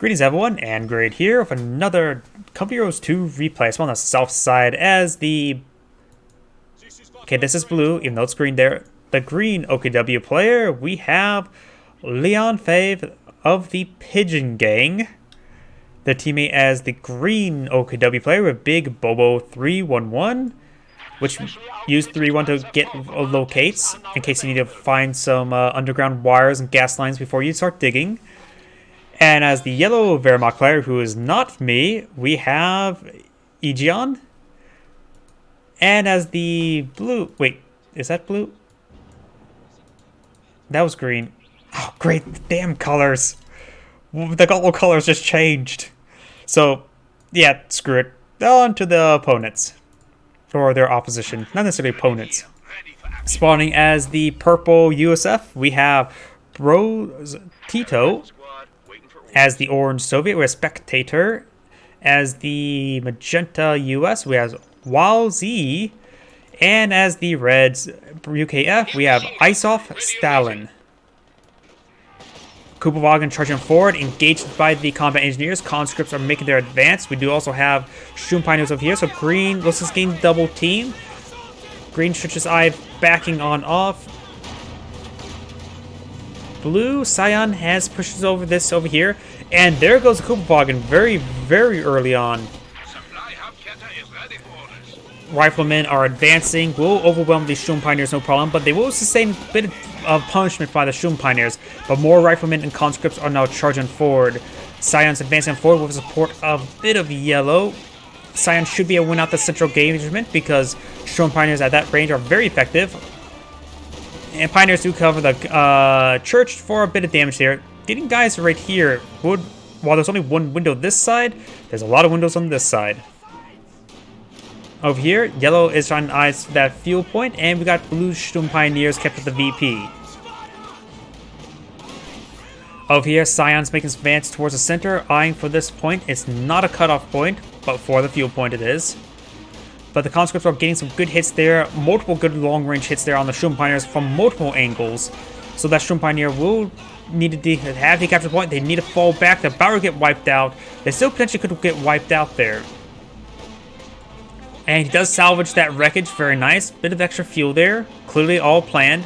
Greetings everyone, and Grade here with another Company Heroes 2 replay. I'm on the south side as the... Okay, this is blue, even though it's green there. The green OKW player, we have Leon Fave of the Pigeon Gang. The teammate as the green OKW player with Big Bobo 311, which use 3-1 to get locates in case you need to find some underground wires and gas lines before you start digging. And as the yellow Wehrmacht player, who is not me, we have Agion. And as the blue... Wait, is that blue? That was green. Oh, great. Damn colors. The gold colors just changed. So, yeah, screw it. On to the opponents. Or their opposition. Not necessarily opponents. Spawning as the purple USF, we have Bros Tito. As the orange Soviet, we have Spectator. As the magenta US, we have Walzy. And as the reds UKF, we have Isoff Stalin. Kupowagen charging forward, engaged by the combat engineers. Conscripts are making their advance. We do also have Shroom Pioneers over here. So green looks like getting double team. Green stretches eye backing on off. Blue Scion has pushes over this over here, and there goes Kupowagen very, very early on. Riflemen are advancing, will overwhelm these Shroom Pioneers, no problem, but they will sustain a bit of punishment by the Shroom Pioneers. But more Riflemen and Conscripts are now charging forward. Scion's advancing forward with the support of a bit of yellow. Scion should be able to win out the central engagement because Shroom Pioneers at that range are very effective. And Pioneers do cover the church for a bit of damage there. Getting guys right here, while there's only one window this side, there's a lot of windows on this side. Over here, yellow is trying to eyes that fuel point, and we got blue Shroom Pioneers kept at the VP. Over here, Scion's making his advance towards the center, eyeing for this point. It's not a cutoff point, but for the fuel point it is. But the Conscripts are getting some good hits there, multiple good long-range hits there on the Shroom Pioneers from multiple angles. So that Shroom Pioneer will need to have the capture point. They need to fall back. They're about to get wiped out. They still potentially could get wiped out there. And he does salvage that wreckage. Very nice. Bit of extra fuel there. Clearly all planned.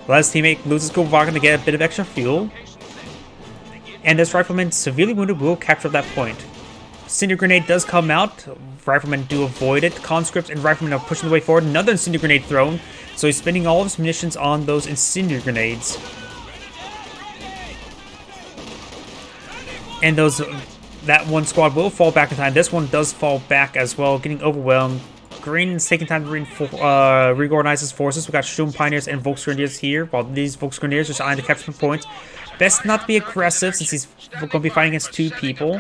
Let his teammate loses Kupowagen to get a bit of extra fuel. And this Rifleman, severely wounded, will capture that point. Cinder Grenade does come out. Riflemen do avoid it. Conscripts and Riflemen are pushing the way forward. Another Incendiary Grenade thrown. So he's spending all of his munitions on those Incendiary Grenades. And that one squad will fall back in time. This one does fall back as well, getting overwhelmed. Green is taking time to reorganize his forces. We got Shroom Pioneers and Volksgrenadiers here, while these Volksgrenadiers are trying to capture some points. Best not to be aggressive since he's going to be fighting against two people.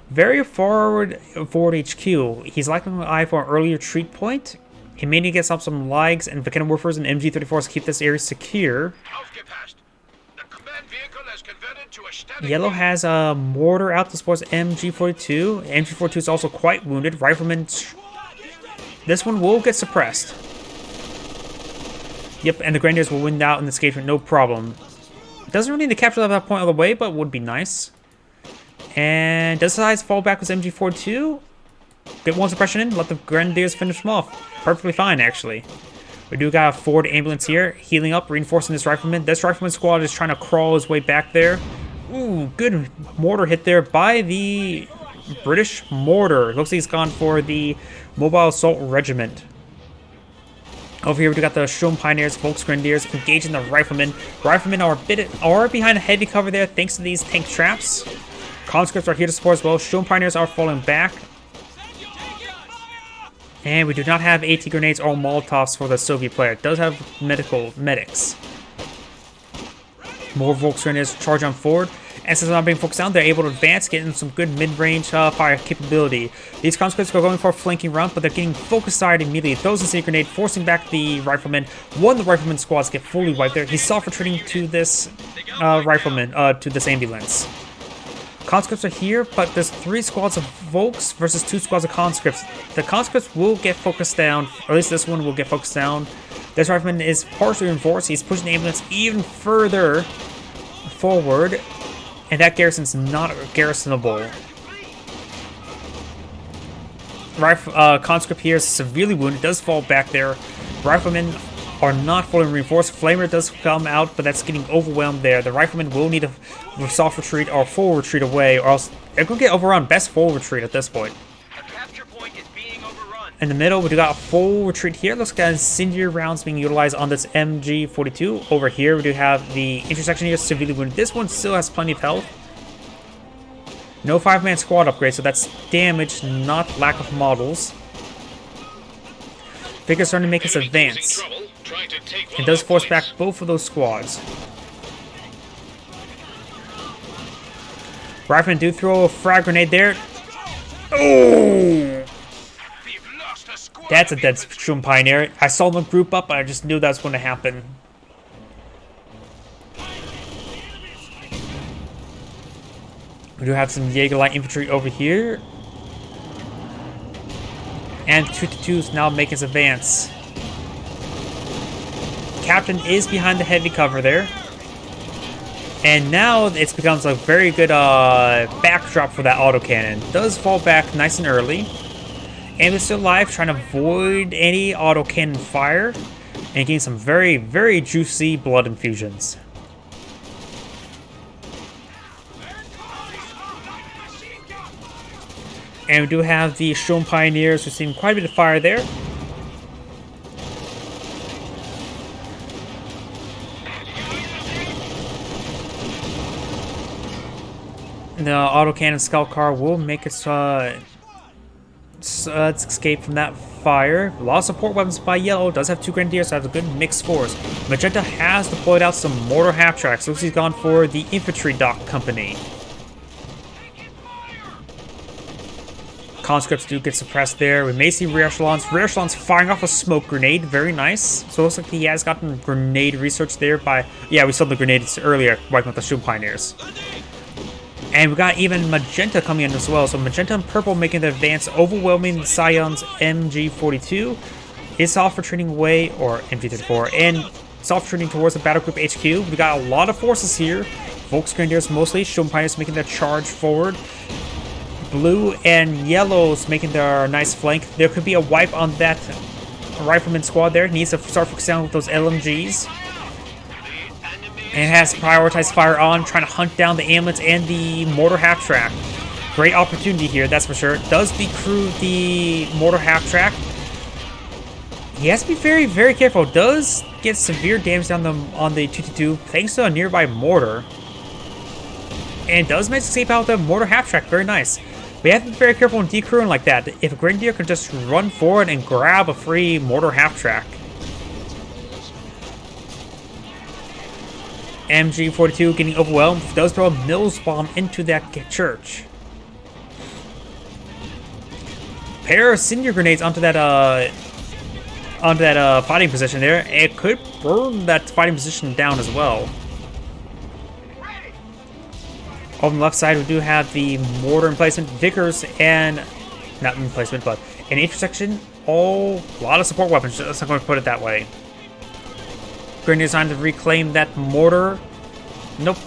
Very forward HQ. He's likely to eye for an early retreat point. He may need to get up some Ligs and Vakena Woofers and MG-34s to keep this area secure. Yellow has a mortar out to support MG-42. MG-42 is also quite wounded. Rifleman, this one will get suppressed. Yep, and the Grenadiers will win out in this engagement, no problem. Doesn't really need to capture that point all the way, but would be nice. And does decides fall back with MG-42. Get one suppression in, let the Grenadiers finish them off. Perfectly fine, actually. We do got a forward ambulance here, healing up, reinforcing this Rifleman. This Rifleman squad is trying to crawl his way back there. Ooh, good mortar hit there by the British mortar. Looks like he's gone for the Mobile Assault Regiment. Over here, we got the Shroom Pioneers, Volksgrenadiers engaging the Riflemen. Riflemen are behind a heavy cover there thanks to these tank traps. Conscripts are here to support as well. Shroom Pioneers are falling back. And we do not have AT grenades or Molotovs for the Soviet player. It does have medics. More Volksgrenadiers charge on forward. And since they're not being focused down, they're able to advance, getting some good mid-range fire capability. These Conscripts are going for a flanking run, but they're getting focused side immediately. Throws a Incendiary Grenade, forcing back the Riflemen. One of the Riflemen squads get fully wiped there. He's self-retreating to this Rifleman, to this ambulance. Conscripts are here, but there's 3 squads of Volks versus 2 squads of Conscripts. The Conscripts will get focused down, or at least this one will get focused down. This Rifleman is partially reinforced. He's pushing the ambulance even further forward. And that garrison's not garrisonable. Conscript here is severely wounded, does fall back there. Riflemen are not fully reinforced. Flamer does come out, but that's getting overwhelmed there. The riflemen will need a soft retreat or full retreat away, or else they're going to get overrun. Best full retreat at this point. A capture point is being overrun. In the middle, we do got a full retreat here. Looks like incendiary rounds being utilized on this MG42. Over here, we do have the intersection here, severely wounded. This one still has plenty of health. No 5-man squad upgrade, so that's damage, not lack of models. Vickers starting to make us advance. It does force back both of those squads. Riflemen do throw a frag grenade there. Oh! That's a dead Shroom Pioneer. I saw them group up, but I just knew that was going to happen. We do have some Jaeger Light Infantry over here. And 222 is now making his advance. Captain is behind the heavy cover there. And now it becomes a very good backdrop for that autocannon. Does fall back nice and early. And it's still alive, trying to avoid any autocannon fire. And getting some very, very juicy blood infusions. And we do have the Shroom Pioneers receiving quite a bit of fire there. The autocannon scout car will make its escape from that fire. A lot of support weapons by Yellow. Does have 2 Grenadiers, so has a good mixed force. Magenta has deployed out some mortar half-tracks. Looks he's gone for the infantry dock company. Conscripts do get suppressed there. We may see rear echelons. Rear echelons firing off a smoke grenade. Very nice. So it looks like he has gotten grenade research there by... Yeah, we saw the grenades earlier, wiping out the Shroom Pioneers. And we got even Magenta coming in as well. So Magenta and Purple making the advance, overwhelming Scion's MG42. Is soft retreating away, or MG34, and soft retreating towards the Battle Group HQ. We got a lot of forces here. Volks Grenadiers mostly. Shroom Pioneers making their charge forward. Blue and Yellows making their nice flank. There could be a wipe on that Rifleman squad there. Needs to start focusing on with those LMGs. And it has prioritized fire on, trying to hunt down the ambulance and the mortar half-track. Great opportunity here, that's for sure. Does decrew the mortar half-track. He has to be very, very careful. Does get severe damage down on the 222 thanks to a nearby mortar. And does manage to escape out the mortar half-track. Very nice. We have to be very careful in decrewing like that. If a Grenadier can just run forward and grab a free mortar half-track. MG42 getting overwhelmed. Does throw a Mills bomb into that church. Pair of Cinder grenades onto that fighting position there. It could burn that fighting position down as well. On the left side, we do have the mortar emplacement, Vickers, and not emplacement, but an intersection. A lot of support weapons. Just not going to put it that way. Grenadiers trying to reclaim that mortar. Nope.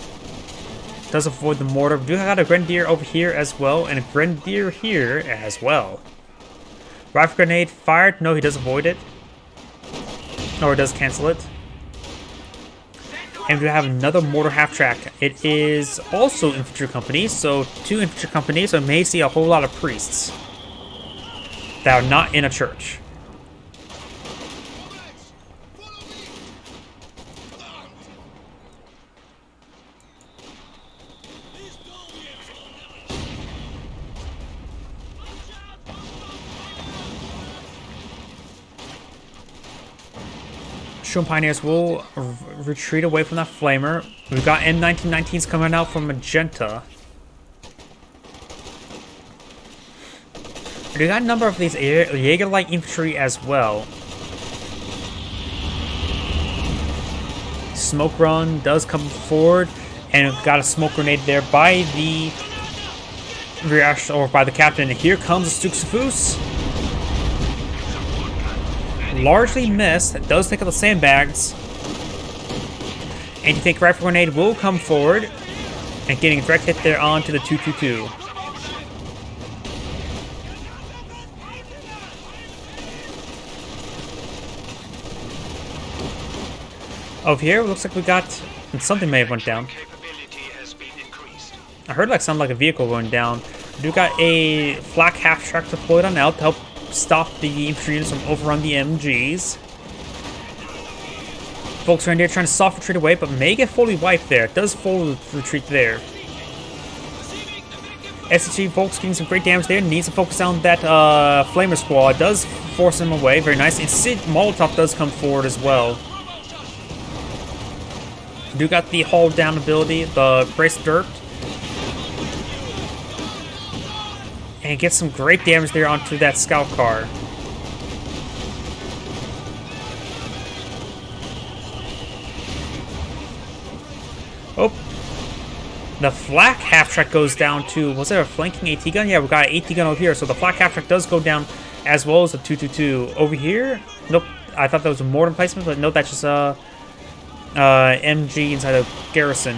Does avoid the mortar. We do have a Grenadier over here as well, and a Grenadier here as well. Rifle grenade fired. No, he does avoid it. Or does cancel it. And we have another mortar half-track. It is also infantry company, so 2 infantry companies, so we may see a whole lot of priests that are not in a church. Shroom Pioneers will retreat away from that flamer. We've got M1919s coming out from Magenta. We got a number of these Jaeger Light Infantry as well. Smoke Run does come forward, and we've got a smoke grenade there by the by the captain. And here comes the Stuxafus. Largely missed. It does take out the sandbags. Anti-tank rifle grenade will come forward. And And getting a direct hit there onto the 222. Over here, it looks like we got something may have went down. I heard like something like a vehicle going down. We do got a flak half track deployed on out to help stop the infantry units from overrun the MGs. Folks around here trying to soft retreat away, but may get fully wiped there. It does full retreat there. SHG Volks getting some great damage there. Needs to focus on that Flamer squad. Does force him away. Very nice. And Sid Molotov does come forward as well. Do got the haul down ability, the brace dirt. And get some great damage there onto that scout car. Oh. The flak half-track goes down to, was there a flanking AT gun? Yeah, we got an AT gun over here, so the flak half-track does go down as well as the 222. Over here? Nope, I thought that was a mortar placement, but no, that's just a MG inside the garrison.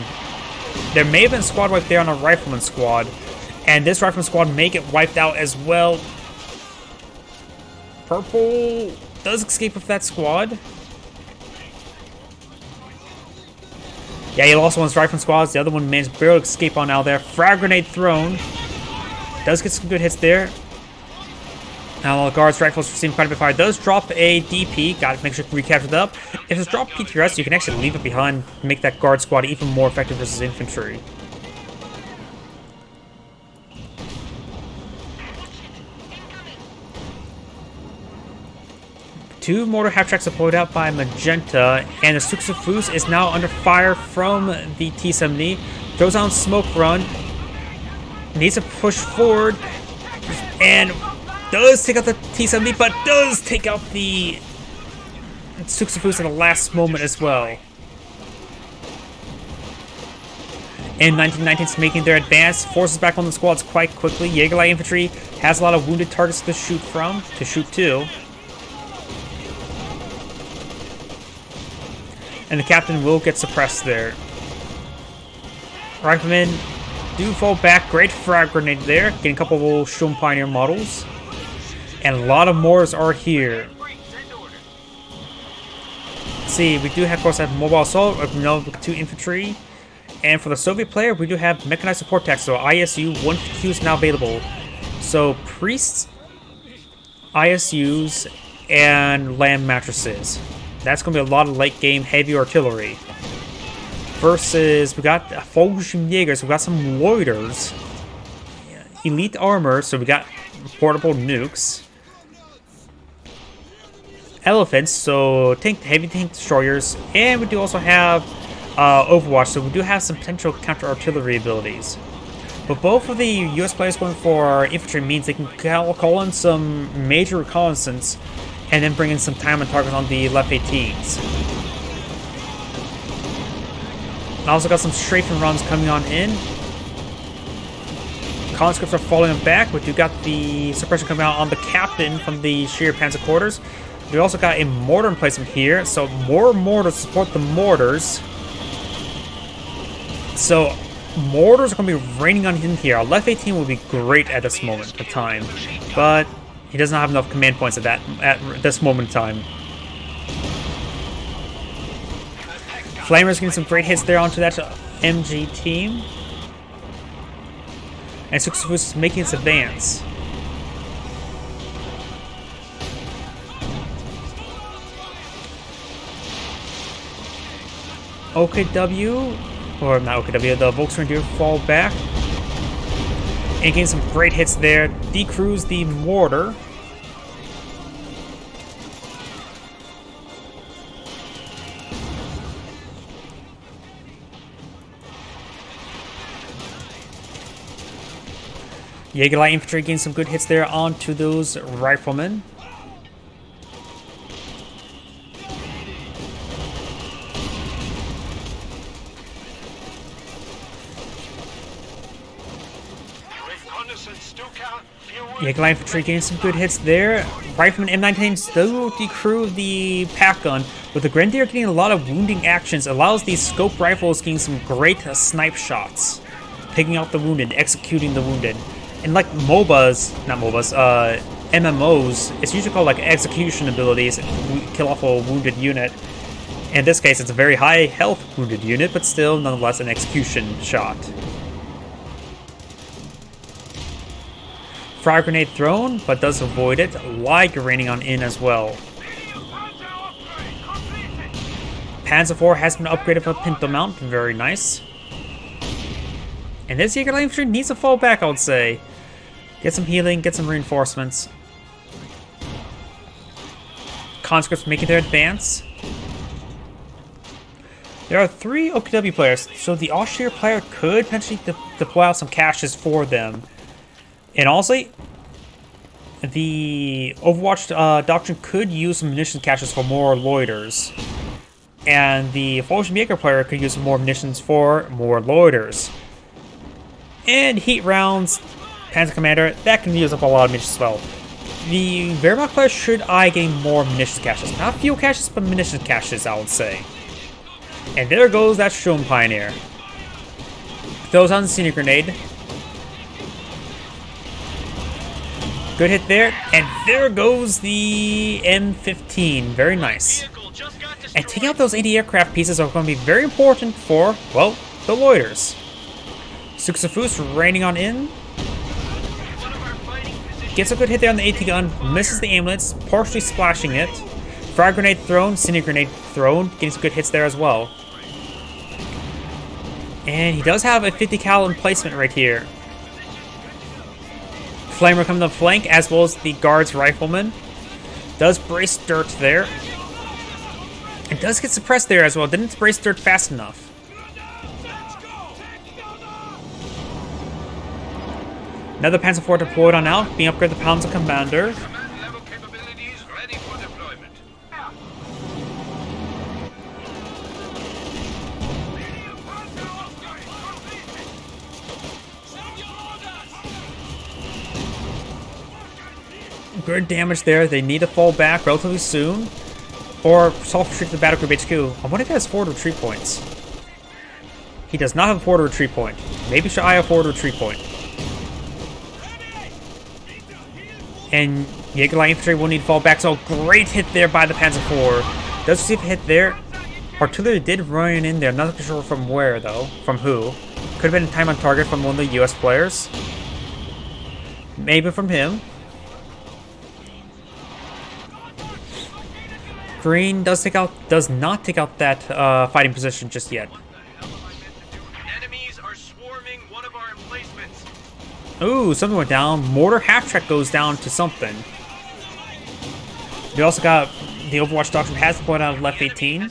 There may have been a squad wipe there on a rifleman squad, and this rifleman squad may get wiped out as well. Purple does escape with that squad. Yeah, he lost one of his rifleman squads. The other one managed to barely escape on out there. Frag grenade thrown. Does get some good hits there. Now the guards rifles receiving quite a bit of fire. Does drop a DP. Got to make sure to recapture that up. If it's dropped PTRS, you can actually leave it behind, make that guard squad even more effective versus infantry. Two mortar half-tracks deployed out by Magenta, and the Suxafus is now under fire from the T-70. Throws on smoke run. Needs to push forward. And does take out the T-70, but does take out the Suxafus at the last moment as well. And 1919 is making their advance. Forces back on the squads quite quickly. Jägerlight Infantry has a lot of wounded targets to shoot from, to shoot to. And the captain will get suppressed there. Riflemen do fall back. Great frag grenade there. Getting a couple of Sturm Pioneer models. And a lot of mortars are here. Let's see, we do have, of course, have mobile assault, with 2 infantry. And for the Soviet player, we do have mechanized support tech. So ISU 152 is now available. So priests, ISUs, and land mattresses. That's going to be a lot of late game heavy artillery. Versus, we got Jägers, we got some loiters. Elite armor, so we got portable nukes. Elephants, so heavy tank destroyers. And we do also have Overwatch, so we do have some potential counter artillery abilities. But both of the US players going for infantry means they can call in some major reconnaissance and then bring in some time and targets on the left 18s. I also got some strafing runs coming on in. Conscripts are falling back, but you got the suppression coming out on the captain from the sheer panzer quarters. We also got a mortar emplacement here, so more mortars support the mortars. So mortars are going to be raining on him here. Our left 18 will be great at this moment of time, but he does not have enough command points at this moment in time. Flamer's getting some great hits there onto that MG team. And Suxafus is making its advance. OKW, or not OKW, the Volkswagen fall back. And getting some great hits there. Decrews the mortar. Jägerlight Infantry getting some good hits there onto those riflemen. Jägerlight Infantry getting some good hits there. Rifleman M19 still decrew the pack gun, with the Grenadier getting a lot of wounding actions. Allows these scope rifles getting some great snipe shots. picking out the wounded, executing the wounded. And like MOBAs, not MOBAs, MMOs, it's usually called like execution abilities, kill off a wounded unit. In this case, it's a very high health wounded unit, but still nonetheless an execution shot. Frag grenade thrown, but does avoid it. Light raining on in as well. Panzer IV has been upgraded for Pinto mount, very nice. And this Jaeger Light Infantry needs to fall back, I would say. Get some healing, get some reinforcements. Conscripts making their advance. There are 3 OKW players, so the Austria player could potentially deploy out some caches for them. And also, the Overwatch Doctrine could use some munitions caches for more loiters. And the Fallujah Jaeger player could use some more munitions for more loiters. And heat rounds, Panzer Commander, that can use up a lot of munitions as well. The Wehrmacht player should eye getting more munitions caches. Not fuel caches, but munitions caches, I would say. And there goes that Sturm Pioneer. Throws on the Senior Grenade. Good hit there, and there goes the M15. Very nice. And taking out those anti-aircraft pieces are going to be very important for, well, the loiters. Suxafus raining on in. Gets a good hit there on the AT gun, misses the ambulance, partially splashing it. Frag grenade thrown, Cinder grenade thrown, getting some good hits there as well. And he does have a 50 cal emplacement right here. Flamer coming to the flank, as well as the guard's rifleman. Does brace dirt there. And does get suppressed there as well. Didn't brace dirt fast enough. Another Panzer IV deployed on out, being upgraded to Panzer Commander. Good damage there. They need to fall back relatively soon. Or self-retreat to the Battle Group HQ. I wonder if he has forward retreat points. He does not have a forward retreat point. Maybe should eye a forward retreat point. And Jaeger Light Infantry will need to fall back. So great hit there by the Panzer IV. Does receive a hit there. Artillery did run in there. Not sure from where though. From who. Could have been time on target from one of the US players. Maybe from him. Green does not take out that fighting position just yet. Enemies are swarming one of our emplacements. Ooh, something went down. Mortar half track goes down to something. We also got the Overwatch Doctrine has deployed out of left 18.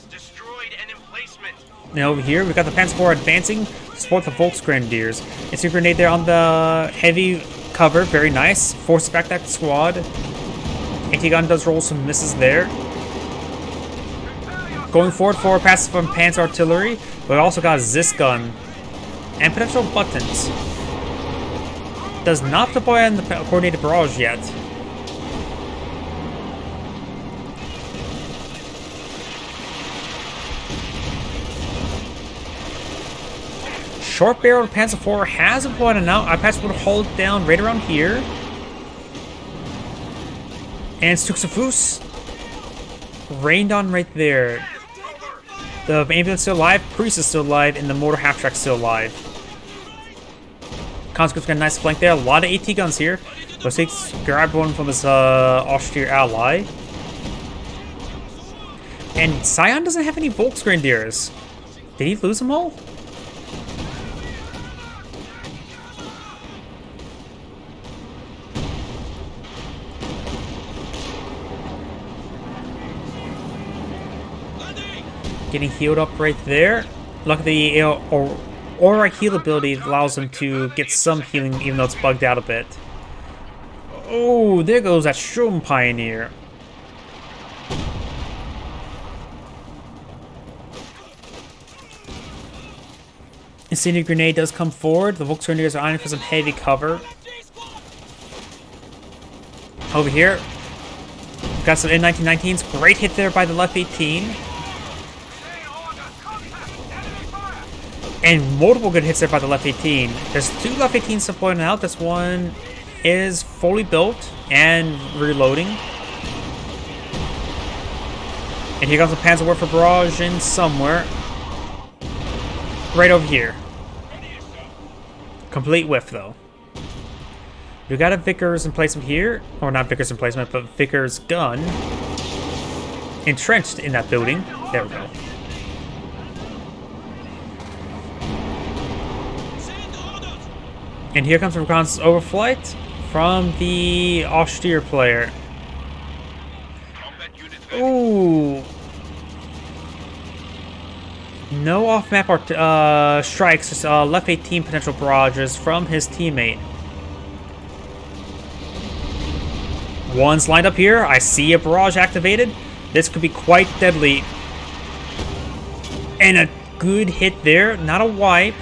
And over here, we got the Panzer IV advancing to support the Volksgrenadiers. It's a grenade there on the heavy cover, very nice. Forces back that squad. Anti-gun does roll some misses there. Going forward for passes from Panzer Artillery, but also got Zis gun and potential buttons. Does not deploy on the coordinated barrage yet. Short-barreled Panzer IV has deployed and out. iPads would hold down right around here. And Stuxafus rained on right there. The ambulance still alive, Priest is still alive, and the mortar half-track still alive. Conscript's got a nice flank there. A lot of AT guns here. Looks like he's grabbed one from his Austrian ally. And Scion doesn't have any Volksgrenadiers. Did he lose them all? Getting healed up right there. Luckily, the Aura heal ability allows him to get some healing, even though it's bugged out a bit. Oh, there goes that Sturm Pioneer. Incendiary Grenade does come forward. The Volksgrenadiers are eyeing for some heavy cover. Over here, got some N1919s. Great hit there by the left 18. And multiple good hits there by the left 18. There's 2 left 18s deploying out. This one is fully built and reloading. And here comes a Panzerwerfer barrage in somewhere. Right over here. Complete whiff, though. We got a Vickers emplacement here. Or not Vickers emplacement, but Vickers gun. Entrenched in that building. There we go. And here comes a reconnaissance overflight from the austere player. Ooh. No off-map strikes, just left 18 potential barrages from his teammate. One's lined up here. I see a barrage activated. This could be quite deadly. And a good hit there. Not a wipe.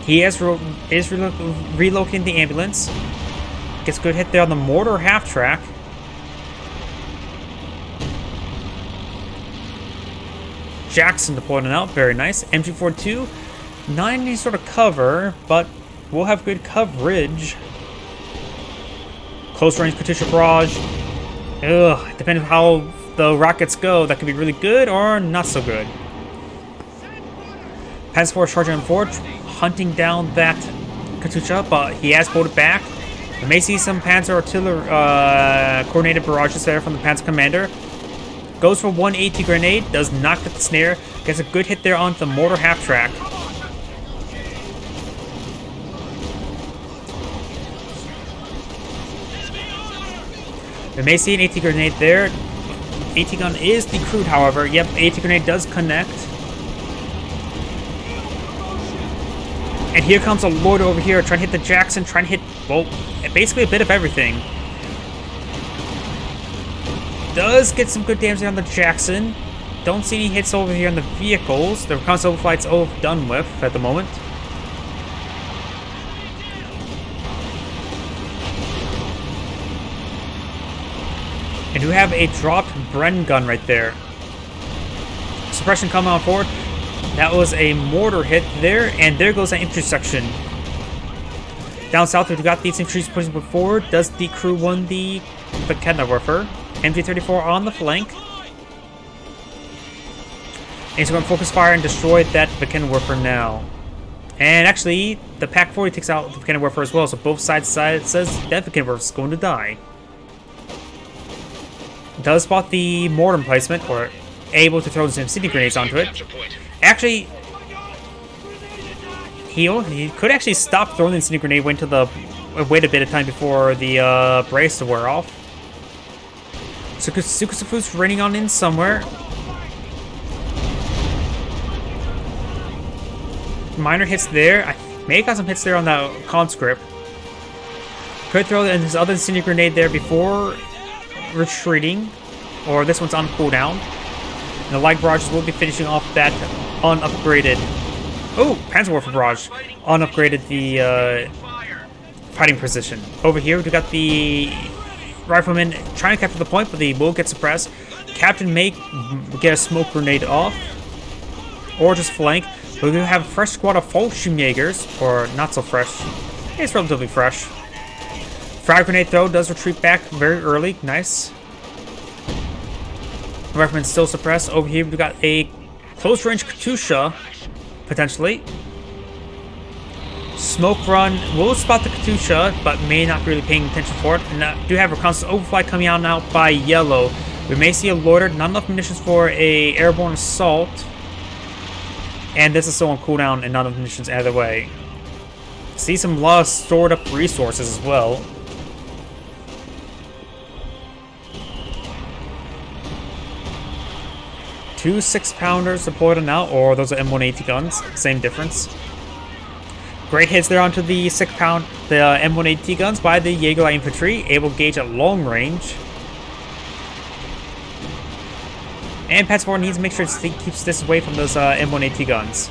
He is relocating the ambulance. Gets a good hit there on the mortar half-track. Jackson deploying out. Very nice. MG42. Not any sort of cover, but we'll have good coverage. Close range Katyusha barrage. Ugh. Depending on how the rockets go, that could be really good or not so good. Panzer IV charging on forward, hunting down that Katyusha, but he has pulled it back. We may see some Panzer artillery coordinated barrages there from the Panzer commander. Goes for 180 grenade, does not get the snare, gets a good hit there onto the mortar half track. We may see an AT grenade there. AT gun is decrewed, however. Yep, AT grenade does connect. And here comes a Lord over here, trying to hit the Jackson, trying to hit, well, basically a bit of everything. Does get some good damage on the Jackson. Don't see any hits over here on the vehicles. The reconnaissance overflight's all done with at the moment. And we have a dropped Bren gun right there. Suppression coming on forward. That was a mortar hit there, and there goes that infantry section. Down south, we've got these infantry pushing forward. Does decrew one the Panzerwerfer. MG34 on the flank. And he's going to focus fire and destroy that Panzerwerfer now. And actually, the PaK-40 takes out the Panzerwerfer as well, so both sides says that Panzerwerfer is going to die. Does spot the mortar emplacement, or able to throw some incendiary grenades onto it. Actually, he could actually stop throwing the incendiary grenade, wait a bit of time before the brace to wear off. Sukusufu's raining on in somewhere. Minor hits there. I may have got some hits there on that conscript. Could throw his other incendiary grenade there before retreating. Or this one's on cooldown. And the light barrages will be finishing off that unupgraded. Oh, Panzerwerfer barrage. Unupgraded the fighting position. Over here, we got the riflemen trying to capture the point, but they will get suppressed. Captain may get a smoke grenade off. Or just flank. We're going to have a fresh squad of Fallschirmjägers, or not so fresh. It's relatively fresh. Frag grenade throw does retreat back very early. Nice. Rifleman still suppressed. Over here, we've got a close range Katyusha, potentially. Smoke run will spot the Katyusha, but may not be really paying attention for it. And do have a constant overflight coming out now by yellow. We may see a loiter, not enough munitions for a airborne assault. And this is still on cooldown and not enough munitions either way. See some lost stored up resources as well. Two 6-pounders deployed now, or those are M180 guns. Same difference. Great hits there onto the 6-pound, the M180 guns by the Jaeger infantry, able to gauge at long range. And Panzer IV needs to make sure he keeps this away from those M180 guns.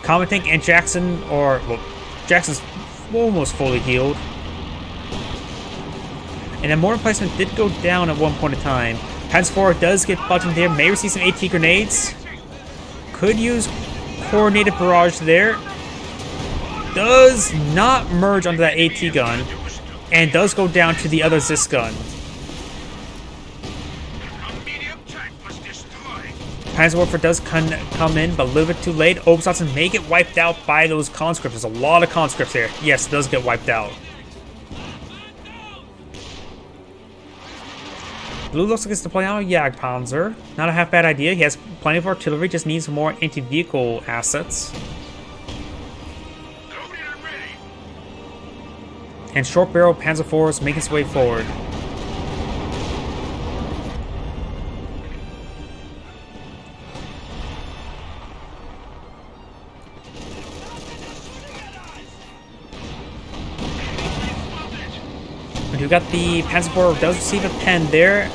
Comet Tank and Jackson, well, Jackson's almost fully healed. And then mortar placement did go down at one point in time. Panzer IV does get buttoned there. May receive some AT grenades. Could use coordinated barrage there. Does not merge onto that AT gun. And does go down to the other Zis gun. Panzer Warfare does come in, but a little bit too late. Obersatzen may get wiped out by those conscripts. There's a lot of conscripts here. Yes, it does get wiped out. Blue looks like it's deploying out a Jagdpanzer. Not a half bad idea. He has plenty of artillery, just needs more anti-vehicle assets. And short barrel Panzer IV is making its way forward. We've got the Panzer IV does receive a pen there.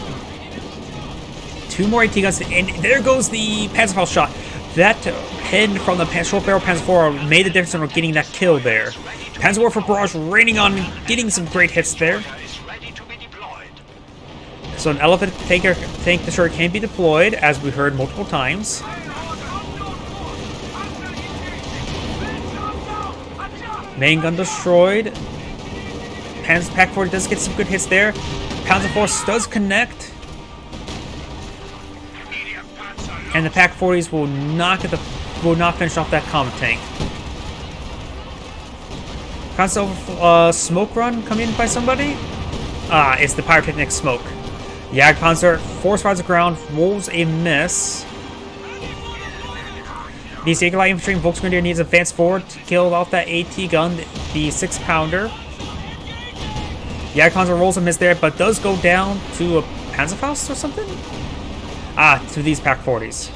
2 more AT guns, and there goes the Panzerfaust shot. That pen from the short barrel Panzer IV made the difference in getting that kill there. Panzer Warfare barrage raining on, getting some great hits there. So an elephant tank destroyer can be deployed, as we heard multiple times. Main gun destroyed. Panzer Pack 40 does get some good hits there. Panzer Force does connect. And the Pack 40s will not finish off that comet tank. Panzer smoke run come in by somebody? It's the pyrotechnic smoke. Jagdpanzer force fires the ground, rolls a miss. The Sacred Light Infantry and Volksgrenadier needs advance forward to kill off that AT gun, the 6-pounder. Jagdpanzer rolls a miss there, but does go down to a Panzerfaust or something? To these Pack 40s.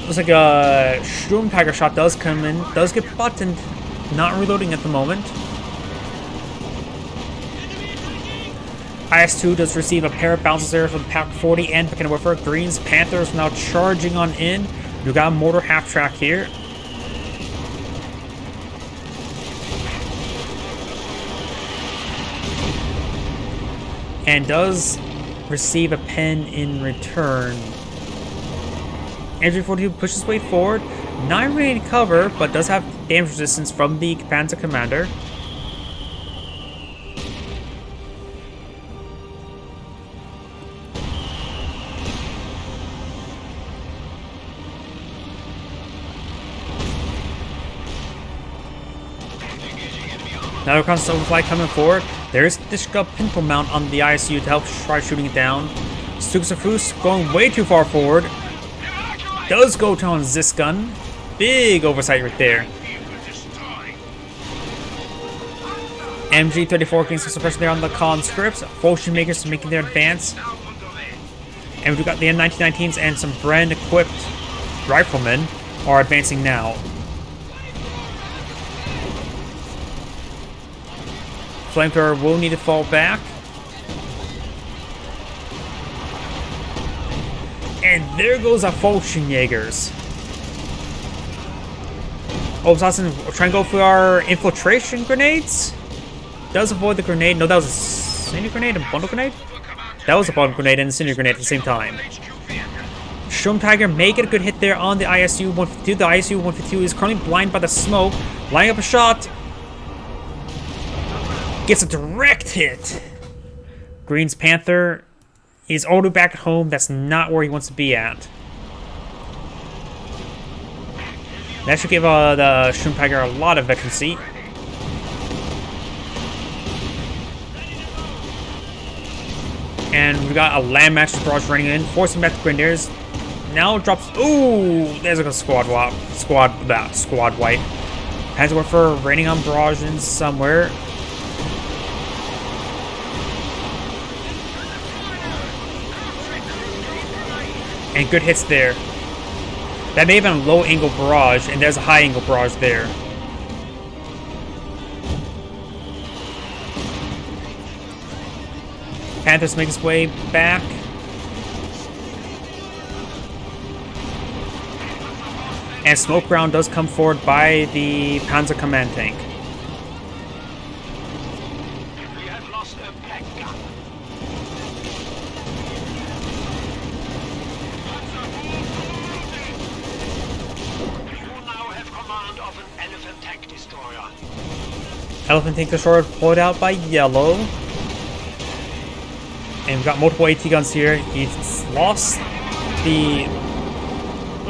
Looks like a Sturm Tiger shot does come in, does get buttoned, not reloading at the moment. IS-2 does receive a pair of bounces there from Pack 40 and Pickenwerfer. Green's Panthers now charging on in. You got a mortar half track here. And does receive a pen in return. Andrew 42 pushes way forward. Not really in cover, but does have damage resistance from the Panzer Commander. Another constant overflight coming forward. There's Dishka Pintle Mount on the ISU to help try shooting it down. Stuxafus going way too far forward. Does go to Zis gun. Big oversight right there. MG34 getting some suppression there on the conscripts. Potion makers making their advance. And we've got the M1919s and some brand equipped riflemen are advancing now. Flamethrower will need to fall back. And there goes a Fallschirmjägers. Obersatzen trying to go for our infiltration grenades. Does avoid the grenade. No, that was a incendiary grenade, a bundle grenade? That was a bundle grenade and an incendiary grenade at the same time. Sturm Tiger may get a good hit there on the ISU-152. The ISU-152 is currently blind by the smoke. Lining up a shot. Gets a direct hit. Green's Panther is already back at home. That's not where he wants to be at. That should give the Sturm Tiger a lot of veterancy. And we got a landmaster barrage running in, forcing back the Grenadiers. Now drops. Ooh, there's like a squad wipe. Panzerwerfer raining on barrage in somewhere. And good hits there. That may have been a low angle barrage, and there's a high angle barrage there. Panthers make his way back. And smoke round does come forward by the Panzer command tank. Elephant tank destroyer deployed out by yellow. And we've got multiple AT guns here. He's lost the...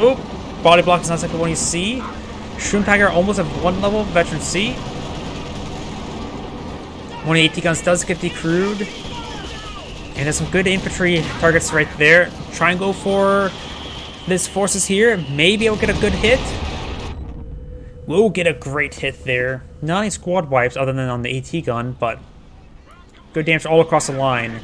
Oop! Body block is not exactly what you see. Shroom Tiger almost at 1 level, Veteran C. One of the AT guns does get decrewed. And there's some good infantry targets right there. Try and go for this forces here. Maybe I'll get a good hit. We'll get a great hit there. Not any squad wipes other than on the AT gun, but good damage all across the line.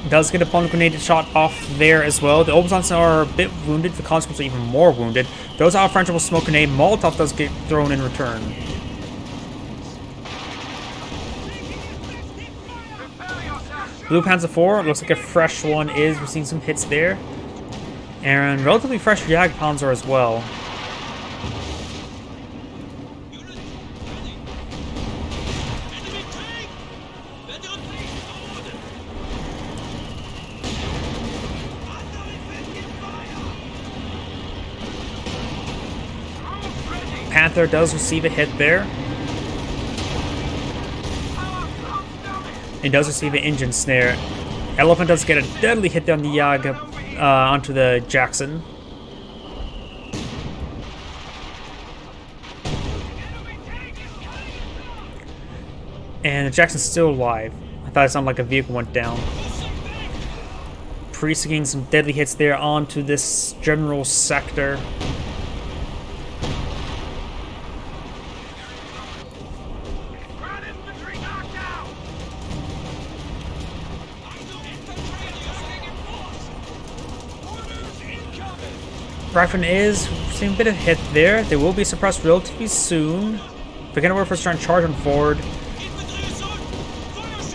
Does get a bundle grenade shot off there as well. The Obazons are a bit wounded. The Conscripts are even more wounded. Those are Frenchable smoke grenade. Molotov does get thrown in return. Blue Panzer IV looks like a fresh one is. We're seeing some hits there. And relatively fresh Jagdpanzer as well. Panther does receive a hit there. He does receive an engine snare. Elephant does get a deadly hit there on the Jag onto the Jackson. And the Jackson's still alive. I thought it sounded like a vehicle went down. Priest getting some deadly hits there onto this general sector. Rifleman is seeing a bit of hit there. They will be suppressed relatively soon. They're gonna work for trying to charge them forward.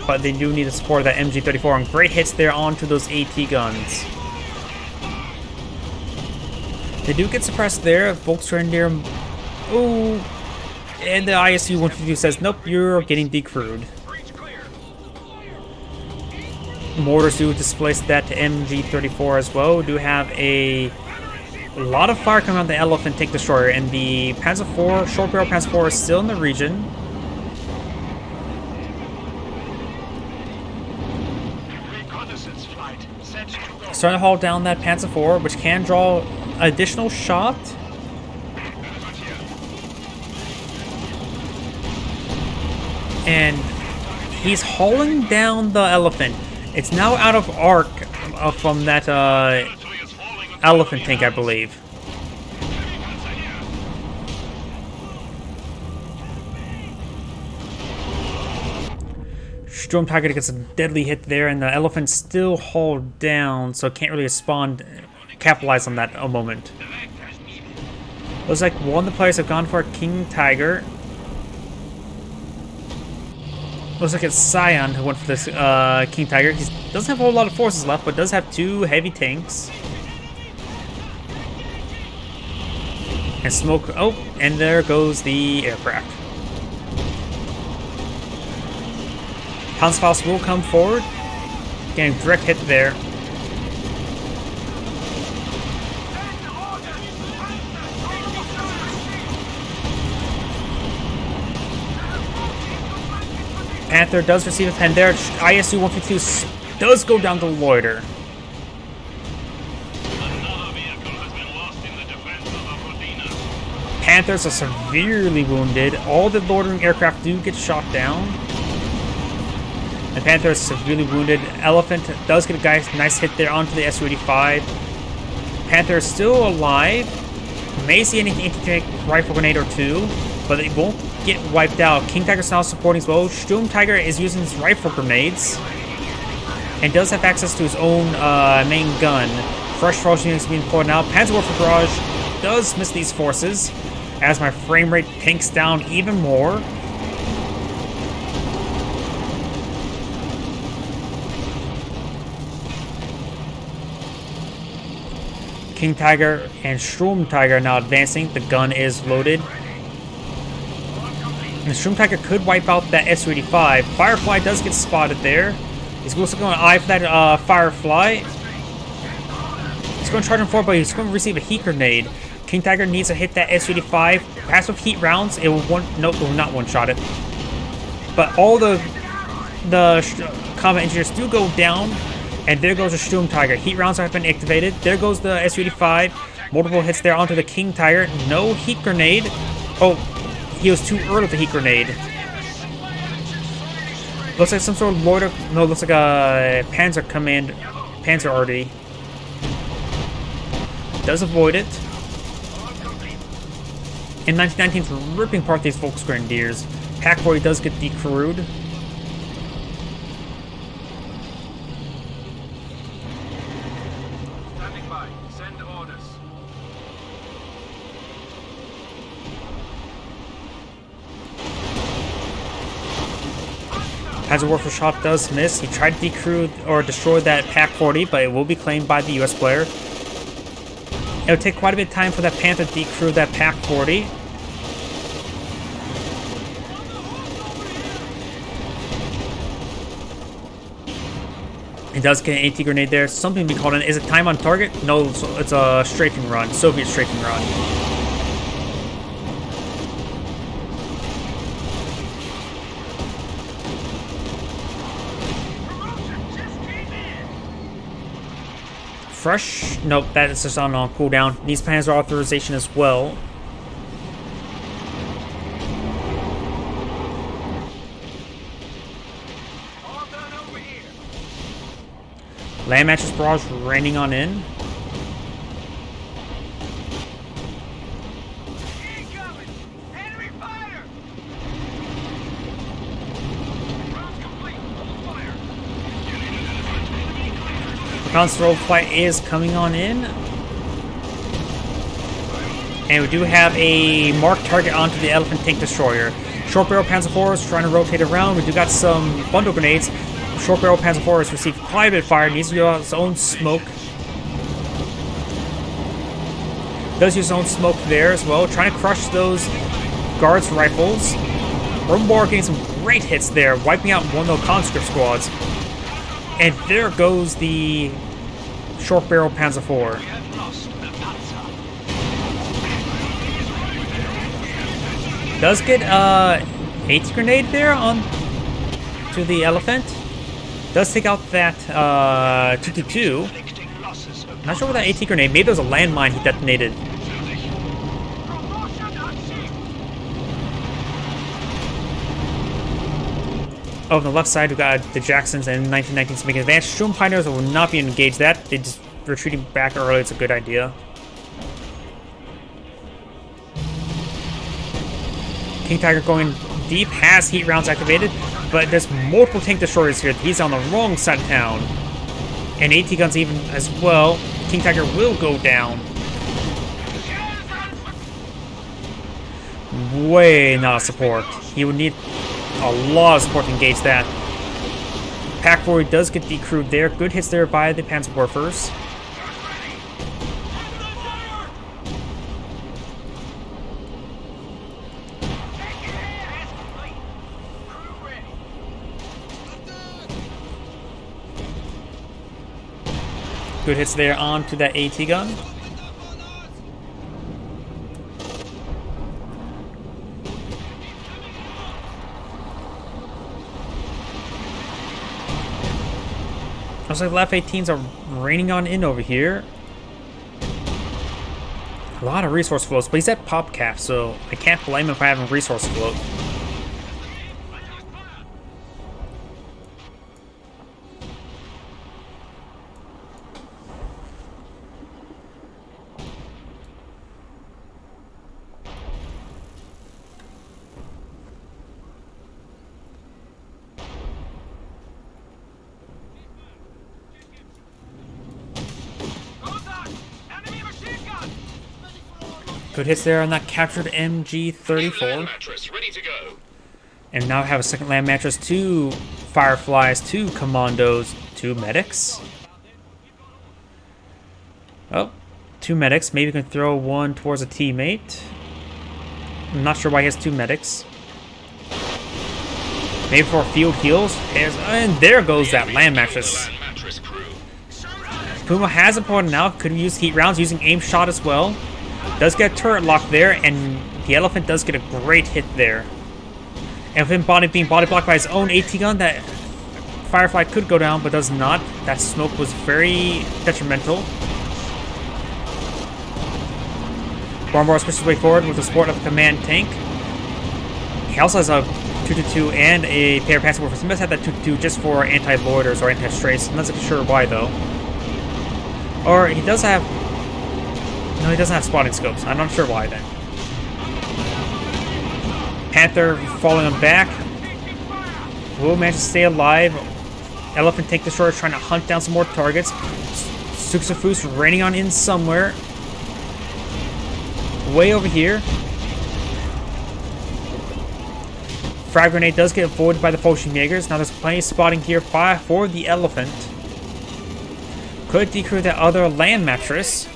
But they do need the support of that MG34 and great hits there onto those AT guns. They do get suppressed there. Volksgrenadier. Ooh. And the ISU 152 says, nope, you're getting decrewed. Mortars do displace that to MG34 as well. We do have a lot of fire coming out of the Elephant tank destroyer, and the Panzer IV, short barrel Panzer IV is still in the region. Starting to haul down that Panzer IV, which can draw additional shot. And he's hauling down the Elephant. It's now out of arc from that Elephant tank, I believe. Storm Tiger gets a deadly hit there, and the Elephant's still hauled down, so can't really capitalize on that a moment. Looks like one of the players have gone for a King Tiger. Looks like it's Scion who went for this King Tiger. He doesn't have a whole lot of forces left, but does have 2 heavy tanks. And smoke. Oh, and there goes the aircraft. Panzerfaust will come forward. Getting a direct hit there. Panther does receive a pen there. ISU 152 does go down to loiter. Panthers are severely wounded. All the loitering aircraft do get shot down. And Panther is severely wounded. Elephant does get a nice hit there onto the Su-85. Panther is still alive. May see any anti-tank rifle grenade or 2, but it won't get wiped out. King Tiger's now supporting as well. Sturm Tiger is using his rifle grenades and does have access to his own main gun. Fresh force units being pulled out. Panzer Warfare Barrage does miss these forces as my frame rate tanks down even more. King Tiger and Sturm Tiger are now advancing. The gun is loaded. And Sturm Tiger could wipe out that Su-85. Firefly does get spotted there. He's also going to eye for that Firefly. He's going to charge him forward, but he's going to receive a heat grenade. King Tiger needs to hit that SU-85. Perhaps with heat rounds, it will nope, it will not one-shot it. But all the combat engineers do go down, and there goes the Sturm Tiger. Heat rounds have been activated. There goes the SU-85. Multiple hits there onto the King Tiger. No heat grenade. Oh, he was too early with the heat grenade. Looks like some sort of Lord of... No, looks like a Panzer arty. Does avoid it. In 1919's ripping apart these Volksgrenadiers. Pack 40 does get decrewed. Standing by. Send orders. As a Warfare shot does miss. He tried to decrew or destroy that Pack 40, but it will be claimed by the US player. It'll take quite a bit of time for that Panther to decrew that Pack 40. It does get an AT grenade there. Something to be called in. Is it time on target? No, it's a strafing run. Soviet strafing run. Fresh? Nope, that is just on cooldown. Needs Panzer authorization as well. All done over here. Land mattress barrage raining on in. Incoming! Enemy fire! Rounds complete. Hold fire. Console fight is coming on in. And we do have a marked target onto the Elephant Tank Destroyer. Short Barrel Panzer IV is trying to rotate around. We do got some bundle grenades. Short Barrel Panzer IV has received quite a bit of fire. Needs to use his own smoke. Does use his own smoke there as well. Trying to crush those guards' rifles. Rumbar getting some great hits there. Wiping out one of the conscript squads. And there goes the Short Barrel Panzer IV. Does get AT grenade there on to the Elephant. Does take out that 222. Not sure what that AT grenade. Maybe it was a landmine he detonated. Oh, on the left side, we got the Jacksons and 1919s making advance. Sturm Pioneers will not be engaged that. They just retreating back early. It's a good idea. King Tiger going deep, has heat rounds activated, but there's multiple tank destroyers here. He's on the wrong side of town. And AT guns even as well. King Tiger will go down. Way not support. He would need a lot of support to engage that. Pack 40 does get decrewed there. Good hits there by the Panzer Warfers. Good hits there onto that AT gun. Looks like the left 18s are raining on in over here. A lot of resource flows, but he's at pop cap, so I can't blame him for having resource float. Good hits there on that captured MG-34. Ready to go. And now have a second land mattress, 2 Fireflies, 2 Commandos, 2 medics. Oh, 2 medics. Maybe we can throw one towards a teammate. I'm not sure why he has 2 medics. Maybe for field heals. And there goes that land mattress. Puma has a point now. Could use heat rounds using aim shot as well. Does get a turret lock there, and the Elephant does get a great hit there. And with him being body blocked by his own AT gun, that Firefly could go down, but does not. That smoke was very detrimental. Barnbar pushes his way forward with the support of the command tank. He also has a 222 and a pair of passive warfare. He must have that 222 just for anti-loiters or anti-strays. I'm not sure why though. Or he does have... No, he doesn't have spotting scopes. I'm not sure why then. Panther falling on back. Will manage to stay alive. Elephant tank destroyer trying to hunt down some more targets. Suxafus raining on in somewhere. Way over here. Frag grenade does get avoided by the Fallschirmjägers. Now there's plenty of spotting here for the Elephant. Could decrew that other land mattress.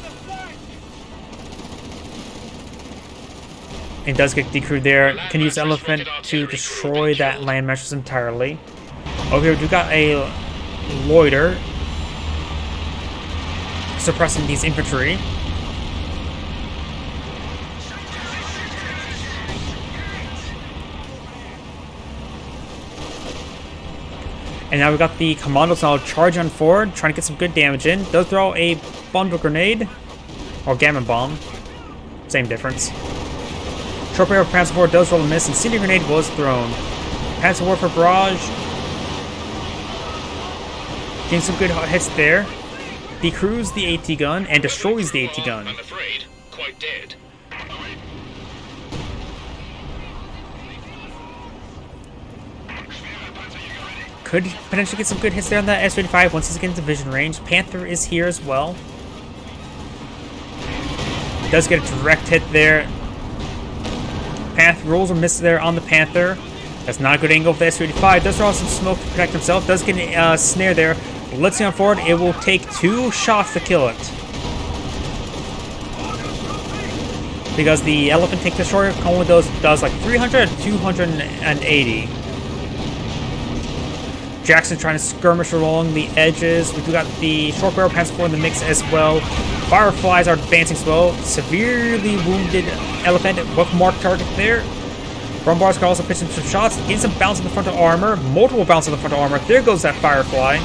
It does get decrewed there. Can use Elephant to destroy that land mattress entirely. Over here we got a loiter suppressing these infantry. And now we got the commandos now charge on forward, trying to get some good damage in. Does throw a bundle grenade or gamma bomb. Same difference. Short barrel Panzer IV does roll a miss, and Incendiary Grenade was thrown. Panzer Warfare Barrage. Getting some good hits there. Decrews the AT gun and destroys the AT gun. I'm afraid, quite dead. Could potentially get some good hits there on that S-35 once he's getting to vision range. Panther is here as well. Does get a direct hit there. Panther rolls or misses there on the Panther. That's not a good angle for the S-35. Does draw some smoke to protect himself. Does get a snare there. Let's see on forward. It will take 2 shots to kill it. Because the Elephant Tank Destroyer only does like 300 to 280. Jackson trying to skirmish along the edges. We do got the short barrel Panzer IV in the mix as well. Fireflies are advancing as well. Severely wounded Elephant with marked target there. Brumbars can also pitch in some shots. Getting some bounce in the front of armor. Multiple bounce in the front of armor. There goes that Firefly.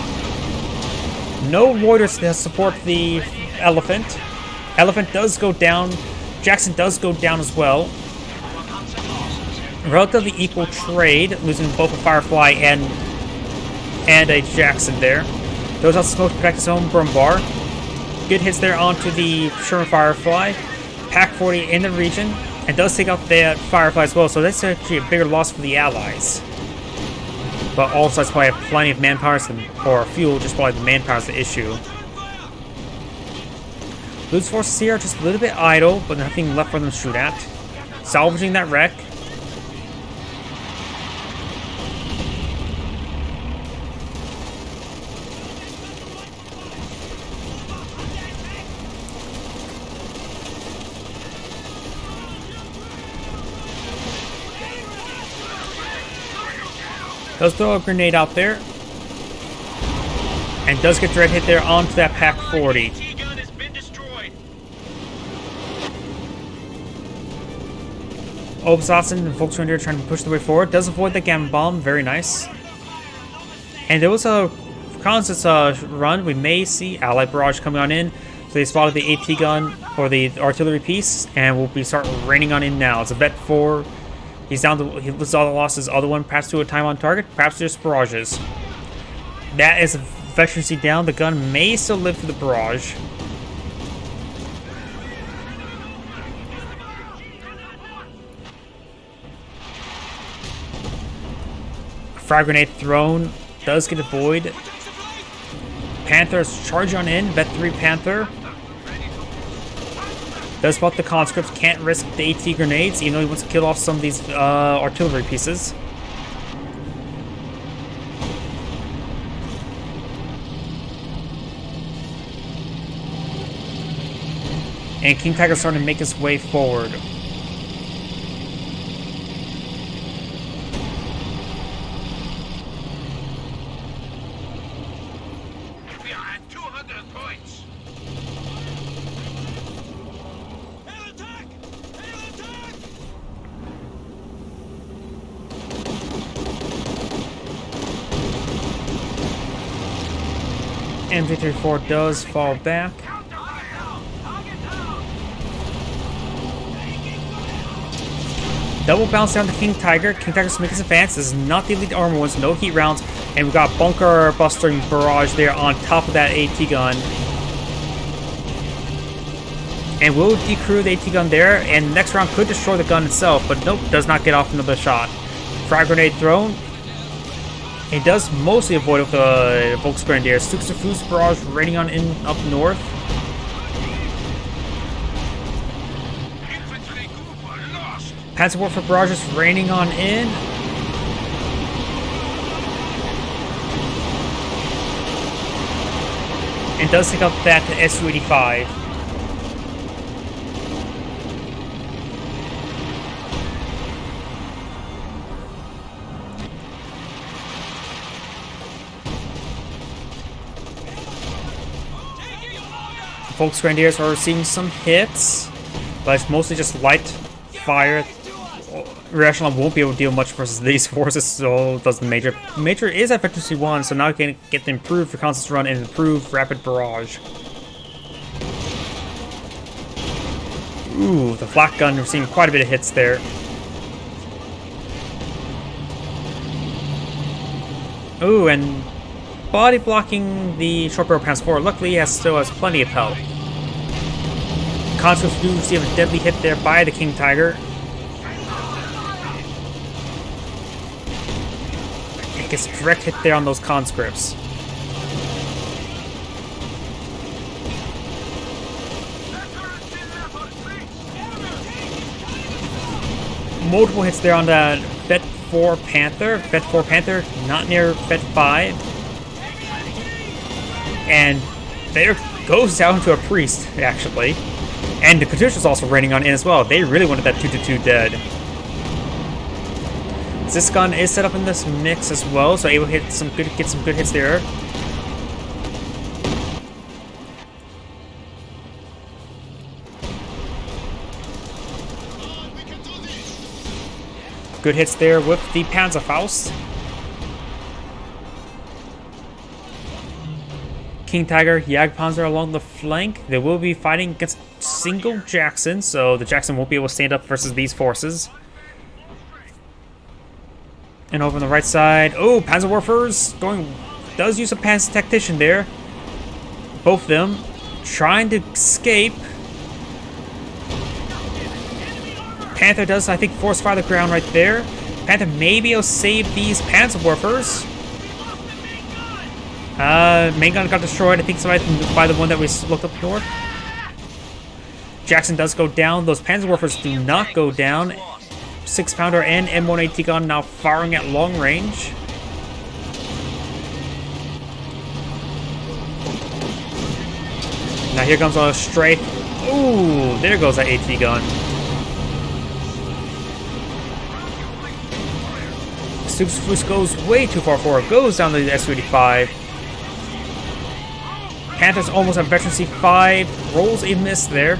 No loiters to support the Elephant. Elephant does go down. Jackson does go down as well. Relatively equal trade, losing both a Firefly and a Jackson there. Those out smoke to protect his own Brumbar. Good hits there onto the Sherman Firefly. Pack 40 in the region, and does take out that Firefly as well, so that's actually a bigger loss for the Allies. But all sides probably have plenty of manpower or fuel, just probably the manpower is the issue. Blue's forces here are just a little bit idle, but nothing left for them to shoot at. Salvaging that wreck. Does throw a grenade out there. And does get direct hit there onto that Pack 40. Obsassin and Volkswagen trying to push their way forward. Does avoid the Gamma Bomb. Very nice. And there was a reconnaissance run. We may see Allied Barrage coming on in. So they spotted the AT gun or the artillery piece. And we'll be start raining on in now. It's a Vet 4. He's down to, he lists all the losses. Other one, perhaps to a time on target. Perhaps just barrages. That is a veterancy down. The gun may still live through the barrage. Frag grenade thrown. Does get a void. Panther's charge on in. Vet 3 Panther. Does spot the conscripts. Can't risk the AT grenades, even though he wants to kill off some of these artillery pieces. And King Tiger's starting to make his way forward. We are at 200 points. MG34 does fall back. Double bounce down to King Tiger. King Tiger's making his advance. This is not the elite armor ones, no heat rounds. And we've got bunker busting barrage there on top of that AT gun. And we'll decrew the AT gun there, and next round could destroy the gun itself, but nope, does not get off another shot. Frag grenade thrown. It does mostly avoid with the Volksgrenadier. Suksa barrage raining on in up north. Panzerwerfer barrage is raining on in. And does take up that Su-85. Volksgrenadiers are receiving some hits, but it's mostly just light fire. Rear Echelon won't be able to deal much versus these forces, so does the Major. Major is at Efficiency 1, so now we can get the improved reconnaissance run and improved rapid barrage. Ooh, the flak gun receiving quite a bit of hits there. Ooh, and body blocking the short barrel Panzer IV. Luckily, he still has plenty of health. Conscripts do receive a deadly hit there by the King Tiger. It gets a direct hit there on those conscripts. Multiple hits there on that Vet 4 Panther. Vet 4 Panther not near Vet 5. And there goes down to a priest, actually. And the Katyusha's also raining on in as well. They really wanted that 2-2 dead. This gun is set up in this mix as well, so able to get some good hits there. Good hits there with the Panzerfaust. King Tiger, Jagdpanzer along the flank. They will be fighting against single Jackson, so the Jackson won't be able to stand up versus these forces. And over on the right side, oh, Panzerwerfers does use a Panzer Tactician there. Both of them trying to escape. Panther does, I think, force fire the ground right there. Panther may be able to save these Panzerwerfers. Main gun got destroyed, I think, by the one that we looked up north. Jackson does go down. Those Panzerwerfers do not go down. 6-pounder and M1AT gun now firing at long range. Now here comes a strafe. Ooh, there goes that AT gun. Suksa goes way too far forward. Goes down to the Su-85. Panther's almost at Veteran C5. Rolls a miss there.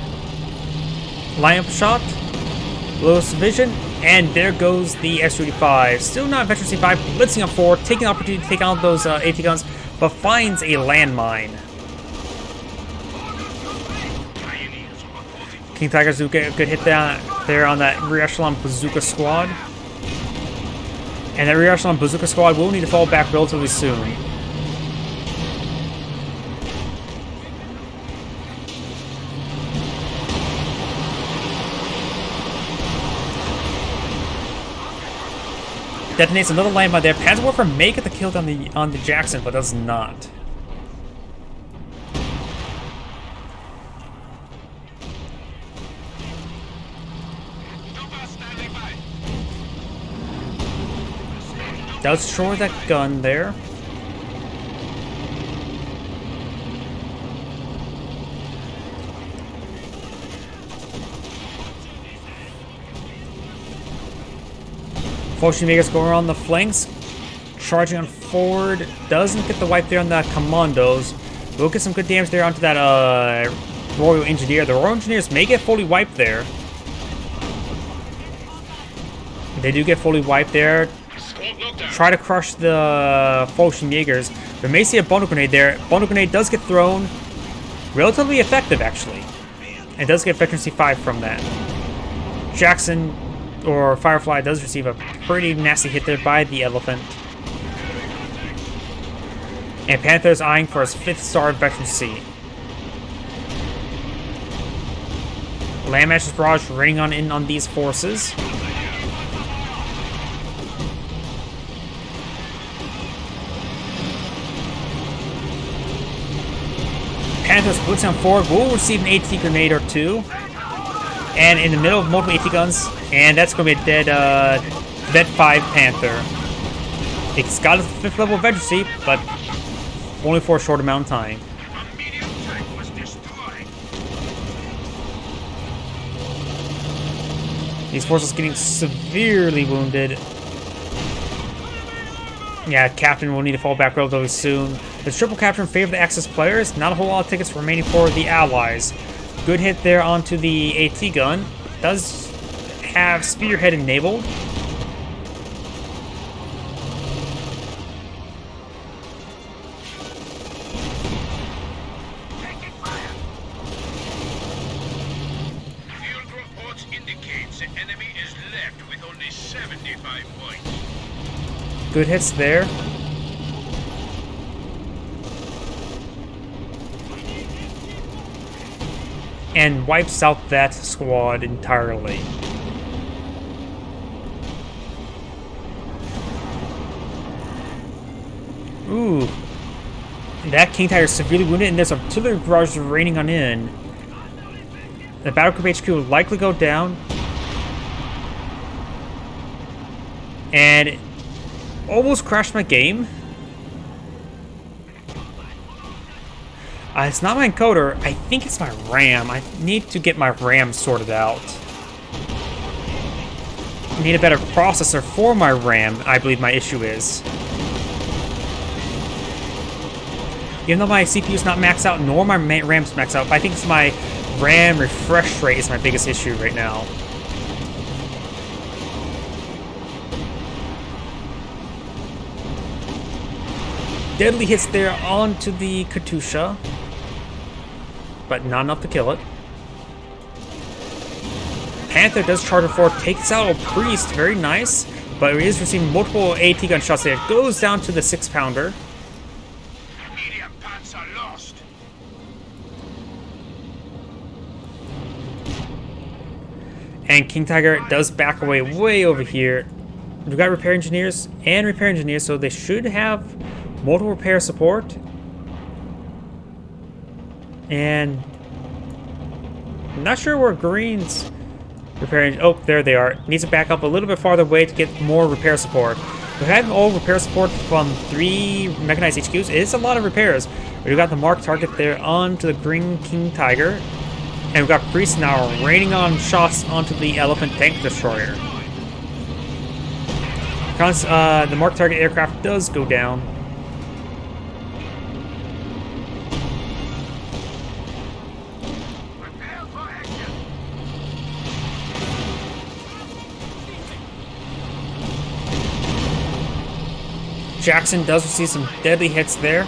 Line up shot. Lowest vision. And there goes the Su-85. Still not Veteran C5. Blitzing up forward. Taking the opportunity to take out those AT guns. But finds a landmine. King Tigers do get a good hit there on that rear echelon bazooka squad. And that rear echelon bazooka squad will need to fall back relatively soon. Detonates another landmine there. Panzerwerfer may get the kill on the Jackson, but does not. Does destroy that gun there. Fortune Makers going around the flanks, charging on forward. Doesn't get the wipe there on the commandos. We'll get some good damage there onto that Royal Engineer. The Royal Engineers may get fully wiped there. They do get fully wiped there. Try to crush the Fortune Jaegers. We may see a bundle grenade there. Bundle grenade does get thrown. Relatively effective, actually. And does get efficiency 5 from that. Jackson, or Firefly, does receive a pretty nasty hit there by the elephant. And Panther's eyeing for his 5th star efficiency. Landmaster's Barrage raining on in on these forces. Panther splits down forward, will receive an AT grenade or 2. And in the middle of multiple AT guns, and that's going to be a dead 5 Panther. It's got a 5th level of efficiency, but only for a short amount of time. A medium tank was destroyed. These forces getting severely wounded. Yeah, Captain will need to fall back relatively soon. The triple capture in favor of the Axis players. Not a whole lot of tickets remaining for the Allies. Good hit there onto the AT gun. Does have Spearhead enabled. Taking fire. Field reports indicate the enemy is left with only 75 points. Good hits there. And wipes out that squad entirely. Ooh. That King Tiger is severely wounded, and there's artillery barrage raining on in. The Battle Group HQ will likely go down. And it almost crashed my game. It's not my encoder. I think it's my RAM. I need to get my RAM sorted out. I need a better processor for my RAM, I believe my issue is. Even though my CPU is not maxed out, nor my RAM's maxed out, but I think it's my RAM refresh rate is my biggest issue right now. Deadly hits there onto the Katusha, but not enough to kill it. Panther does charge forward, takes out a Priest, very nice, but he is receiving multiple AT gun shots there. It goes down to the 6-pounder. Medium pants are lost. And King Tiger does back away way over here. We've got repair engineers and repair engineers, so they should have multiple repair support. And I'm not sure where Green's repair. Oh, there they are. Needs to back up a little bit farther away to get more repair support. We've had all repair support from 3 mechanized HQs. It is a lot of repairs. We've got the marked target there onto the Green King Tiger. And we've got Priest now raining on shots onto the Elephant Tank Destroyer. The marked target aircraft does go down. Prepare for action. Jackson does receive some deadly hits there.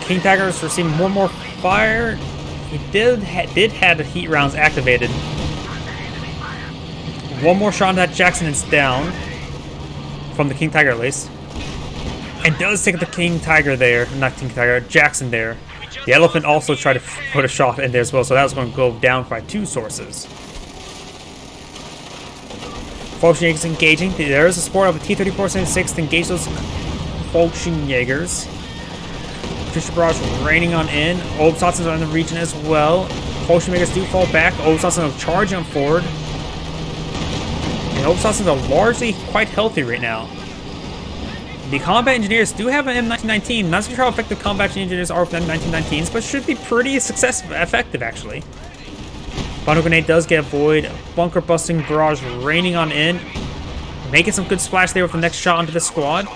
King Tiger is receiving more and more fire. He did have the heat rounds activated. One more shot on that Jackson is down. From the King Tiger at least. And does take the King Tiger there. Not King Tiger, Jackson there. The Elephant also tried to put a shot in there as well, so that was going to go down by 2 sources. Volksjägers engaging. There is a support of a T-3476 to engage those Volksjägers. Fisher Barrage raining on in. Obsatsen are in the region as well. Volksjägers do fall back. Obsatsen will charge on forward. And Obsatsen are largely quite healthy right now. The combat engineers do have an M1919. Not sure how effective combat engineers are with M1919s, but should be pretty effective actually. Bundle grenade does get void. Bunker busting barrage raining on in. Making some good splash there with the next shot onto the squad.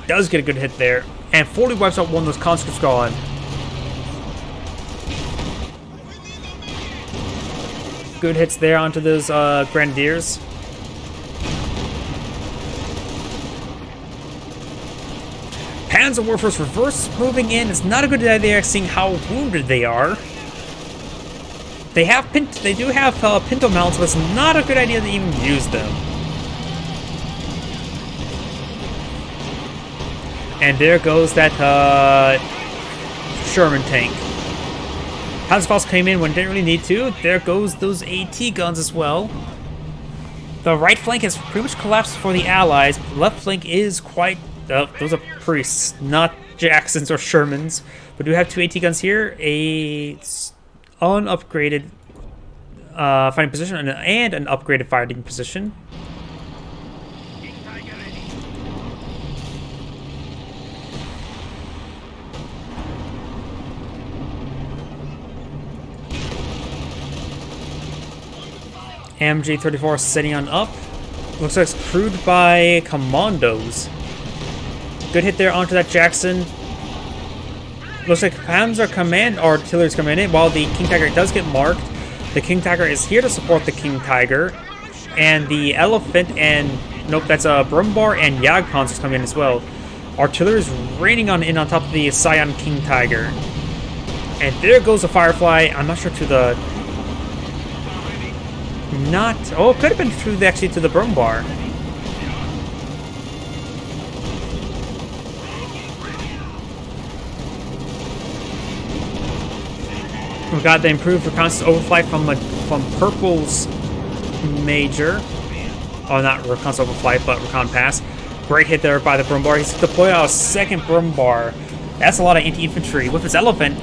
Does get a good hit there. And fully wipes out one of those conscript squad. Good hits there onto those grenadiers. Panzerwerfer's reverse moving in. It's not a good idea seeing how wounded they are. They do have pinto mounts, but it's not a good idea to even use them. And there goes that Sherman tank. Panzerfaust came in when it didn't really need to. There goes those AT guns as well. The right flank has pretty much collapsed for the Allies. The left flank is quite... those are priests, not Jacksons or Shermans. But we have two AT guns here. A unupgraded fighting position and an upgraded fighting position. MG-34 setting on up. Looks like it's crewed by commandos. Good hit there onto that Jackson. Looks like Panzer Command Artillery is coming in while the King Tiger does get marked. The King Tiger is here to support the King Tiger. And the Elephant and... Nope, that's a Brumbar and Jagdpanzer is coming in as well. Artillery is raining in on top of the Scion King Tiger. And there goes the Firefly. I'm not sure to the... Oh, it could have been through actually to the Brumbar. We got the improved reconnaissance overflight from Purple's Major. Oh, not reconnaissance overflight, but recon pass. Great hit there by the Brumbar. He's deployed out a second Brumbar. That's a lot of anti-infantry. With his Elephant,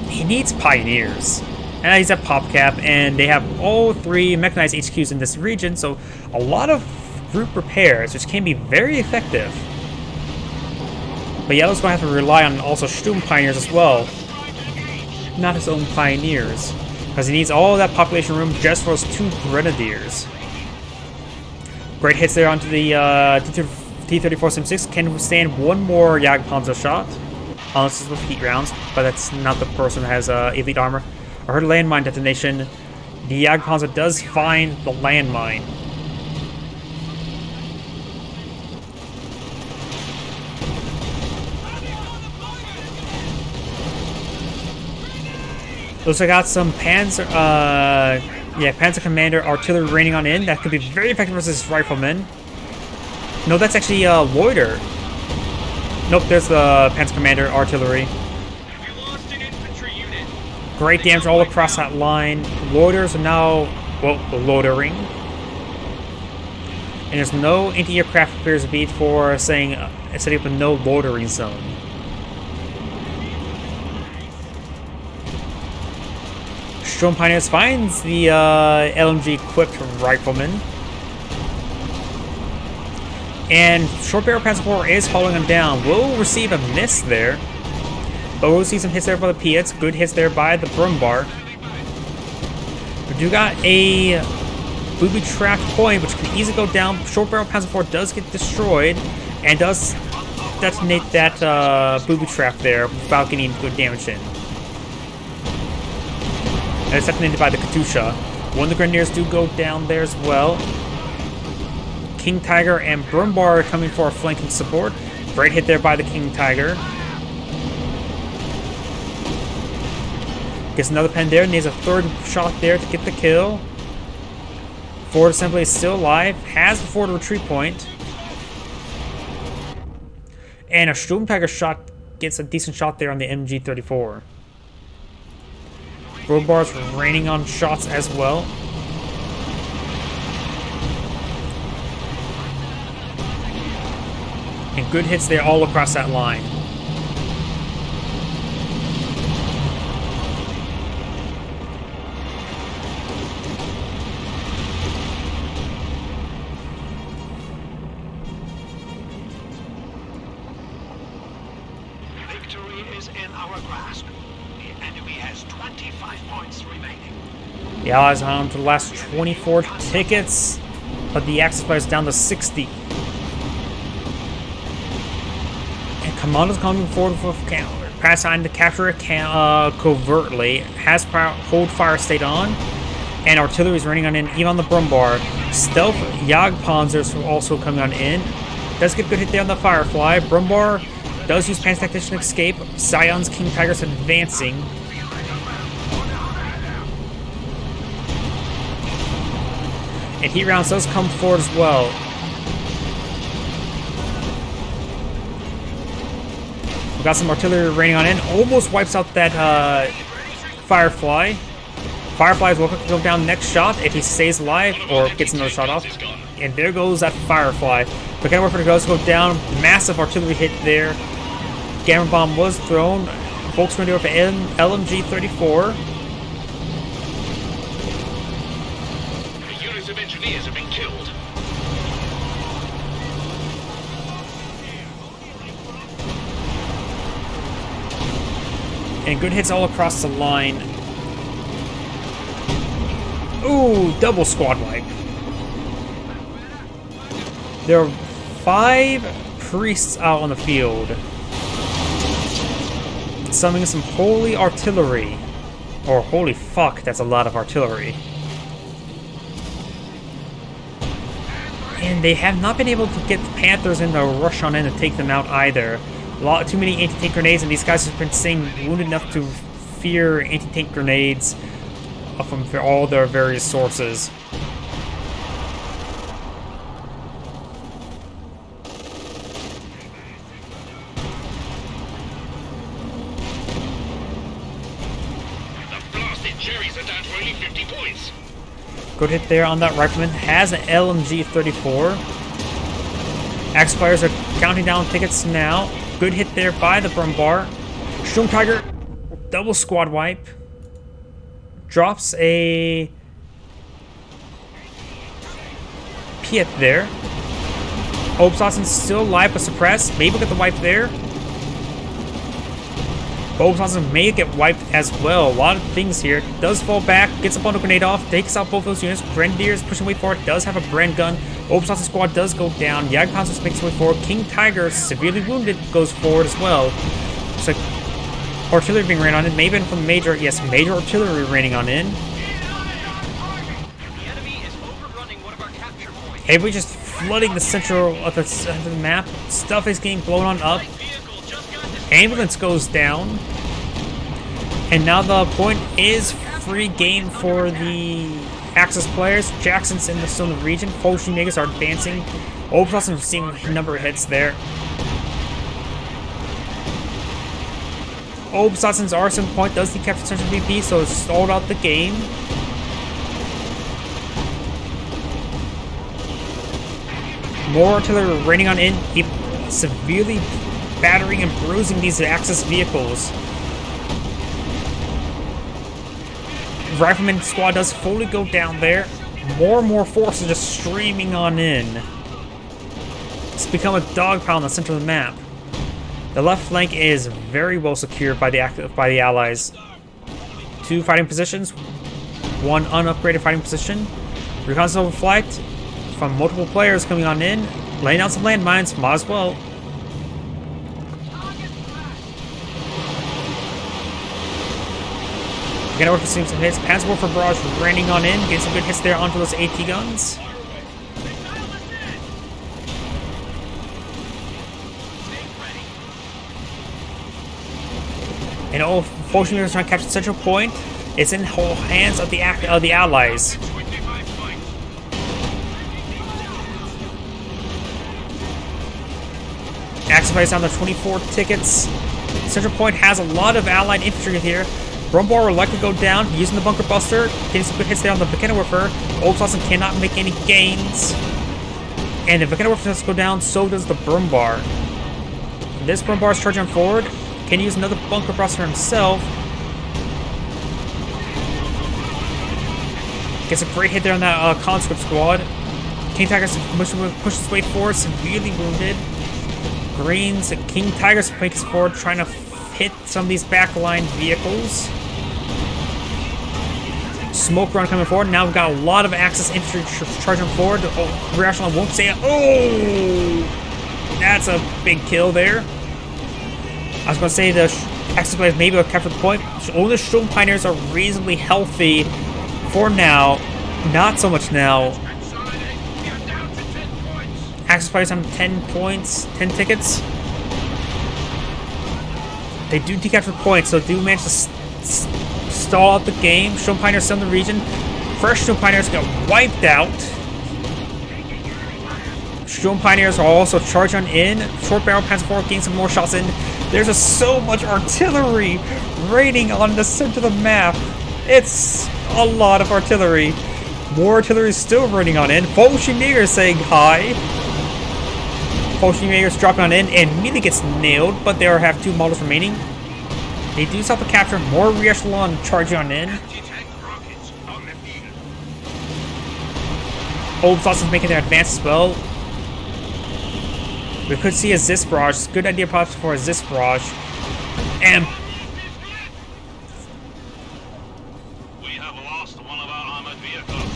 he needs Pioneers. And he's at PopCap, and they have all three mechanized HQs in this region, so a lot of group repairs, which can be very effective. But Yellow's going to have to rely on also Sturm Pioneers as well. Not his own Pioneers, because he needs all that population room just for his two Grenadiers. Great hits there onto the T-34 Sim-6. Can withstand one more Jagdpanzer shot. Unless it's with heat rounds, but that's not the person that has elite armor. I heard landmine detonation. The Jagdpanzer does find the landmine. Looks like I got some Panzer Commander artillery raining on in. That could be very effective versus riflemen. No, that's actually Loiter. Nope, there's the Panzer Commander artillery. Great damage all across that line. Loiters are now, well, loitering. And there's no anti-aircraft appears to be for setting up a no loitering zone. Sturm Pioneers finds the LMG-equipped rifleman. And Short Barrel Panzer IV is hauling him down. Will receive a miss there. But we'll see some hits there by the Piets. Good hits there by the Brumbar. We do got a booby-trapped point, which can easily go down. Short Barrel Panzer IV does get destroyed, and does detonate that booby trap there without getting good damage in. And it's detonated by the Katusha. One of the Grenadiers do go down there as well. King Tiger and Brumbar are coming for a flanking support. Great hit there by the King Tiger. Gets another pen there, needs a third shot there to get the kill. Forward assembly is still alive, has the forward retreat point. And a Sturm Tiger shot gets a decent shot there on the MG-34. Brumbar's raining on shots as well. And good hits there all across that line. Victory is in our grasp. The enemy has 25 points remaining. The Allies are on to the last 24 tickets, but the Axis player is down to 60. And Commando's coming forward for counter. Pass on to capture it covertly. Has hold fire stayed on. And artillery is running on in, even on the Brumbar. Stealth Jagdpanzers are also coming on in. Does get good hit there on the Firefly. Brumbar does use Panzer Tactician escape. Scion's King Tigers advancing. And heat rounds does come forward as well. We got some artillery raining on in. Almost wipes out that Firefly. Firefly will quickly go down next shot if he stays alive or gets another shot off. And there goes that Firefly. But kind of where it goes, go down. Massive artillery hit there. Gamma bomb was thrown. Folks going to go for LMG 34. Units of engineers have been killed. And good hits all across the line. Ooh, double squad wipe. There are 5 priests out on the field. Summoning some holy artillery. Or holy fuck, that's a lot of artillery. And they have not been able to get the Panthers in to rush on in and take them out either. Too many anti-tank grenades, and these guys have been staying wounded enough to fear anti-tank grenades from all their various sources. Good hit there on that rifleman. Has an LMG 34. Axe players are counting down tickets now. Good hit there by the Brumbar. Storm Tiger, double squad wipe. Drops a Piet there. Obsassen's still alive but suppressed. Maybe we'll get the wipe there. Obsassen may get wiped as well. A lot of things here. Does fall back, gets a bundle grenade off, takes out both those units. Grenadiers pushing way forward, does have a Brand gun. Obsassen's squad does go down. Jagdpanzer makes his way forward. King Tiger, severely wounded, goes forward as well. So artillery being ran on in. Maybe from major, yes, major artillery raining on in. Everybody just flooding the central of the map. Stuff is getting blown on up. Ambulance goes down. And now the point is free game for the Axis players. Jackson's still in the region. Potion makers are advancing. Obsassen seeing a number of hits there. Obsassen's arson point does decapture central VP, so it's stalled out the game. More artillery raining on in, severely battering and bruising these Axis vehicles. Rifleman squad does fully go down there. More and more forces just streaming on in. It's become a dogpile in the center of the map. The left flank is very well secured by the Allies. 2 fighting positions, 1 unupgraded fighting position. Reconnaissance overflight from multiple players coming on in, laying down some landmines, might as well. Gonna work for some hits. Panzerwerfer barrage raining on in, getting some good hits there onto those AT guns. And all fortunately, trying to capture the central point. It's in the hands of the Allies. Axis plays down to 24 tickets. Central point has a lot of Allied infantry here. Brumbar will likely go down using the Bunker Buster. Getting some good hits there on the Vickenwerfer. Obsassen cannot make any gains. And if Vickenwerfer does go down, so does the Brumbar. This Brumbar is charging forward. Can use another Bunker Buster himself. Gets a great hit there on that conscript squad. King Tiger's pushes his way forward, severely wounded. Greens, King Tiger's makes forward, trying to hit some of these backline vehicles. Smoke run coming forward. Now we've got a lot of Axis infantry charging forward. Oh, rear echelon won't say it. Oh! That's a big kill there. I was going to say the Axis players maybe will capture the point. Only the Sturm Pioneers are reasonably healthy for now. Not so much now. Axis players on 10 points, 10 tickets. They do decapture the point, so do manage to stall out the game. Storm Pioneers still in the region. First Storm Pioneers get wiped out. Storm Pioneers are also charging in. Short Barrel Panzer IV getting some more shots in. There's just so much artillery raining on the center of the map. It's a lot of artillery. More artillery still raining on in. Fallschirmjäger saying hi. Fallschirmjäger's dropping on in and immediately gets nailed, but they have 2 models remaining. They do self capture. More re-echelon charging on in. Old Sauce is making their advance as well. We could see a Zis barrage. Good idea perhaps for a Zis barrage. And We have lost one of our armored vehicles.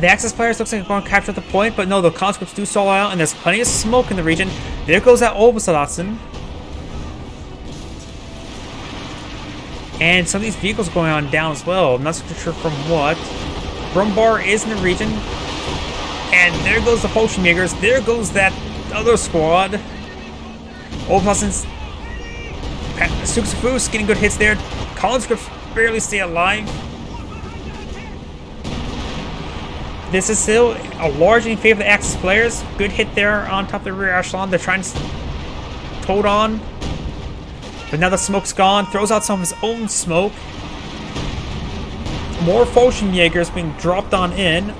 the Axis players looks like they're going to capture the point, but no, the conscripts do stall out, and there's plenty of smoke in the region. There goes that Obersalatsen. And some of these vehicles going on down as well. I'm not so sure from what. Brumbar is in the region. And there goes the Fallschirmjägers. There goes that other squad. Obersalatsen's Suksafus getting good hits there. Conscripts barely stay alive. This is still a large in favor of the Axis players. Good hit there on top of the rear echelon. They're trying to hold on. But now the smoke's gone. Throws out some of his own smoke. More Fallschirmjägers being dropped on in.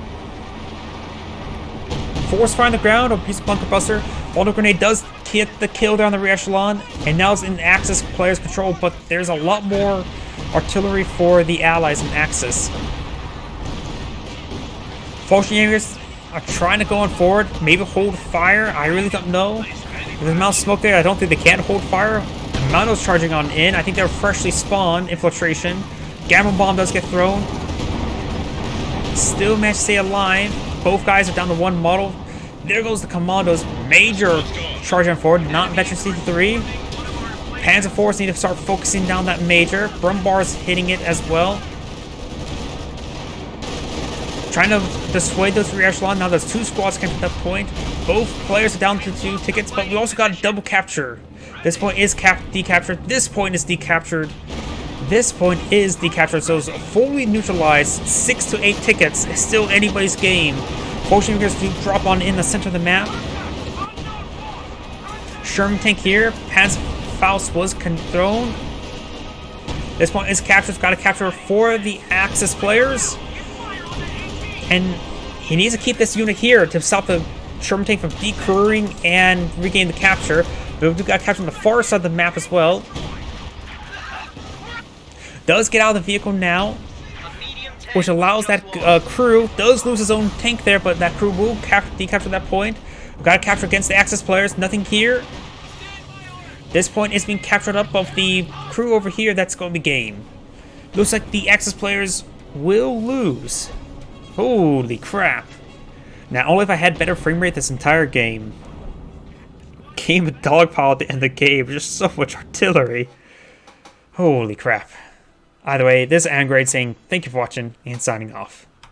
Force fire on the ground. Abuse bunker buster. Voldo grenade does get the kill there on the rear echelon. And now it's in Axis players' control. But there's a lot more artillery for the allies in Axis. Fallschirmjägers are trying to go on forward. Maybe hold fire. I really don't know. With the amount of smoke there, I don't think they can hold fire. Moundo's charging on in. I think they're freshly spawned. Infiltration. Gamma bomb does get thrown. Still managed to stay alive. Both guys are down to 1 model. There goes the commandos. Major charge on forward. Not veteran C3. Panzer IVs need to start focusing down that major. Brumbar's hitting it as well. Trying to dissuade those rear echelon. Now there's 2 squads coming at that point. Both players are down to 2 tickets, but we also got a double capture. This point is decaptured. This point is decaptured. This point is decaptured. So it's fully neutralized. 6 to 8 tickets. It's still anybody's game. Fallschirmjägers do drop on in the center of the map. Sherman tank here. Panzerfaust was thrown. This point is captured. Got to capture for the Axis players. And he needs to keep this unit here to stop the Sherman tank from decourring and regain the capture. But we've got capture on the far side of the map as well. Does get out of the vehicle now, which allows that crew, does lose his own tank there, but that crew will decapture that point. We've got to capture against the Axis players. Nothing here. This point is being captured up of the crew over here. That's going to be game. Looks like the Axis players will lose. Holy crap. Now, only if I had better frame rate this entire game. Game of dogpile at the end of the game. Just so much artillery. Holy crap. Either way, this is Angrade saying thank you for watching and signing off.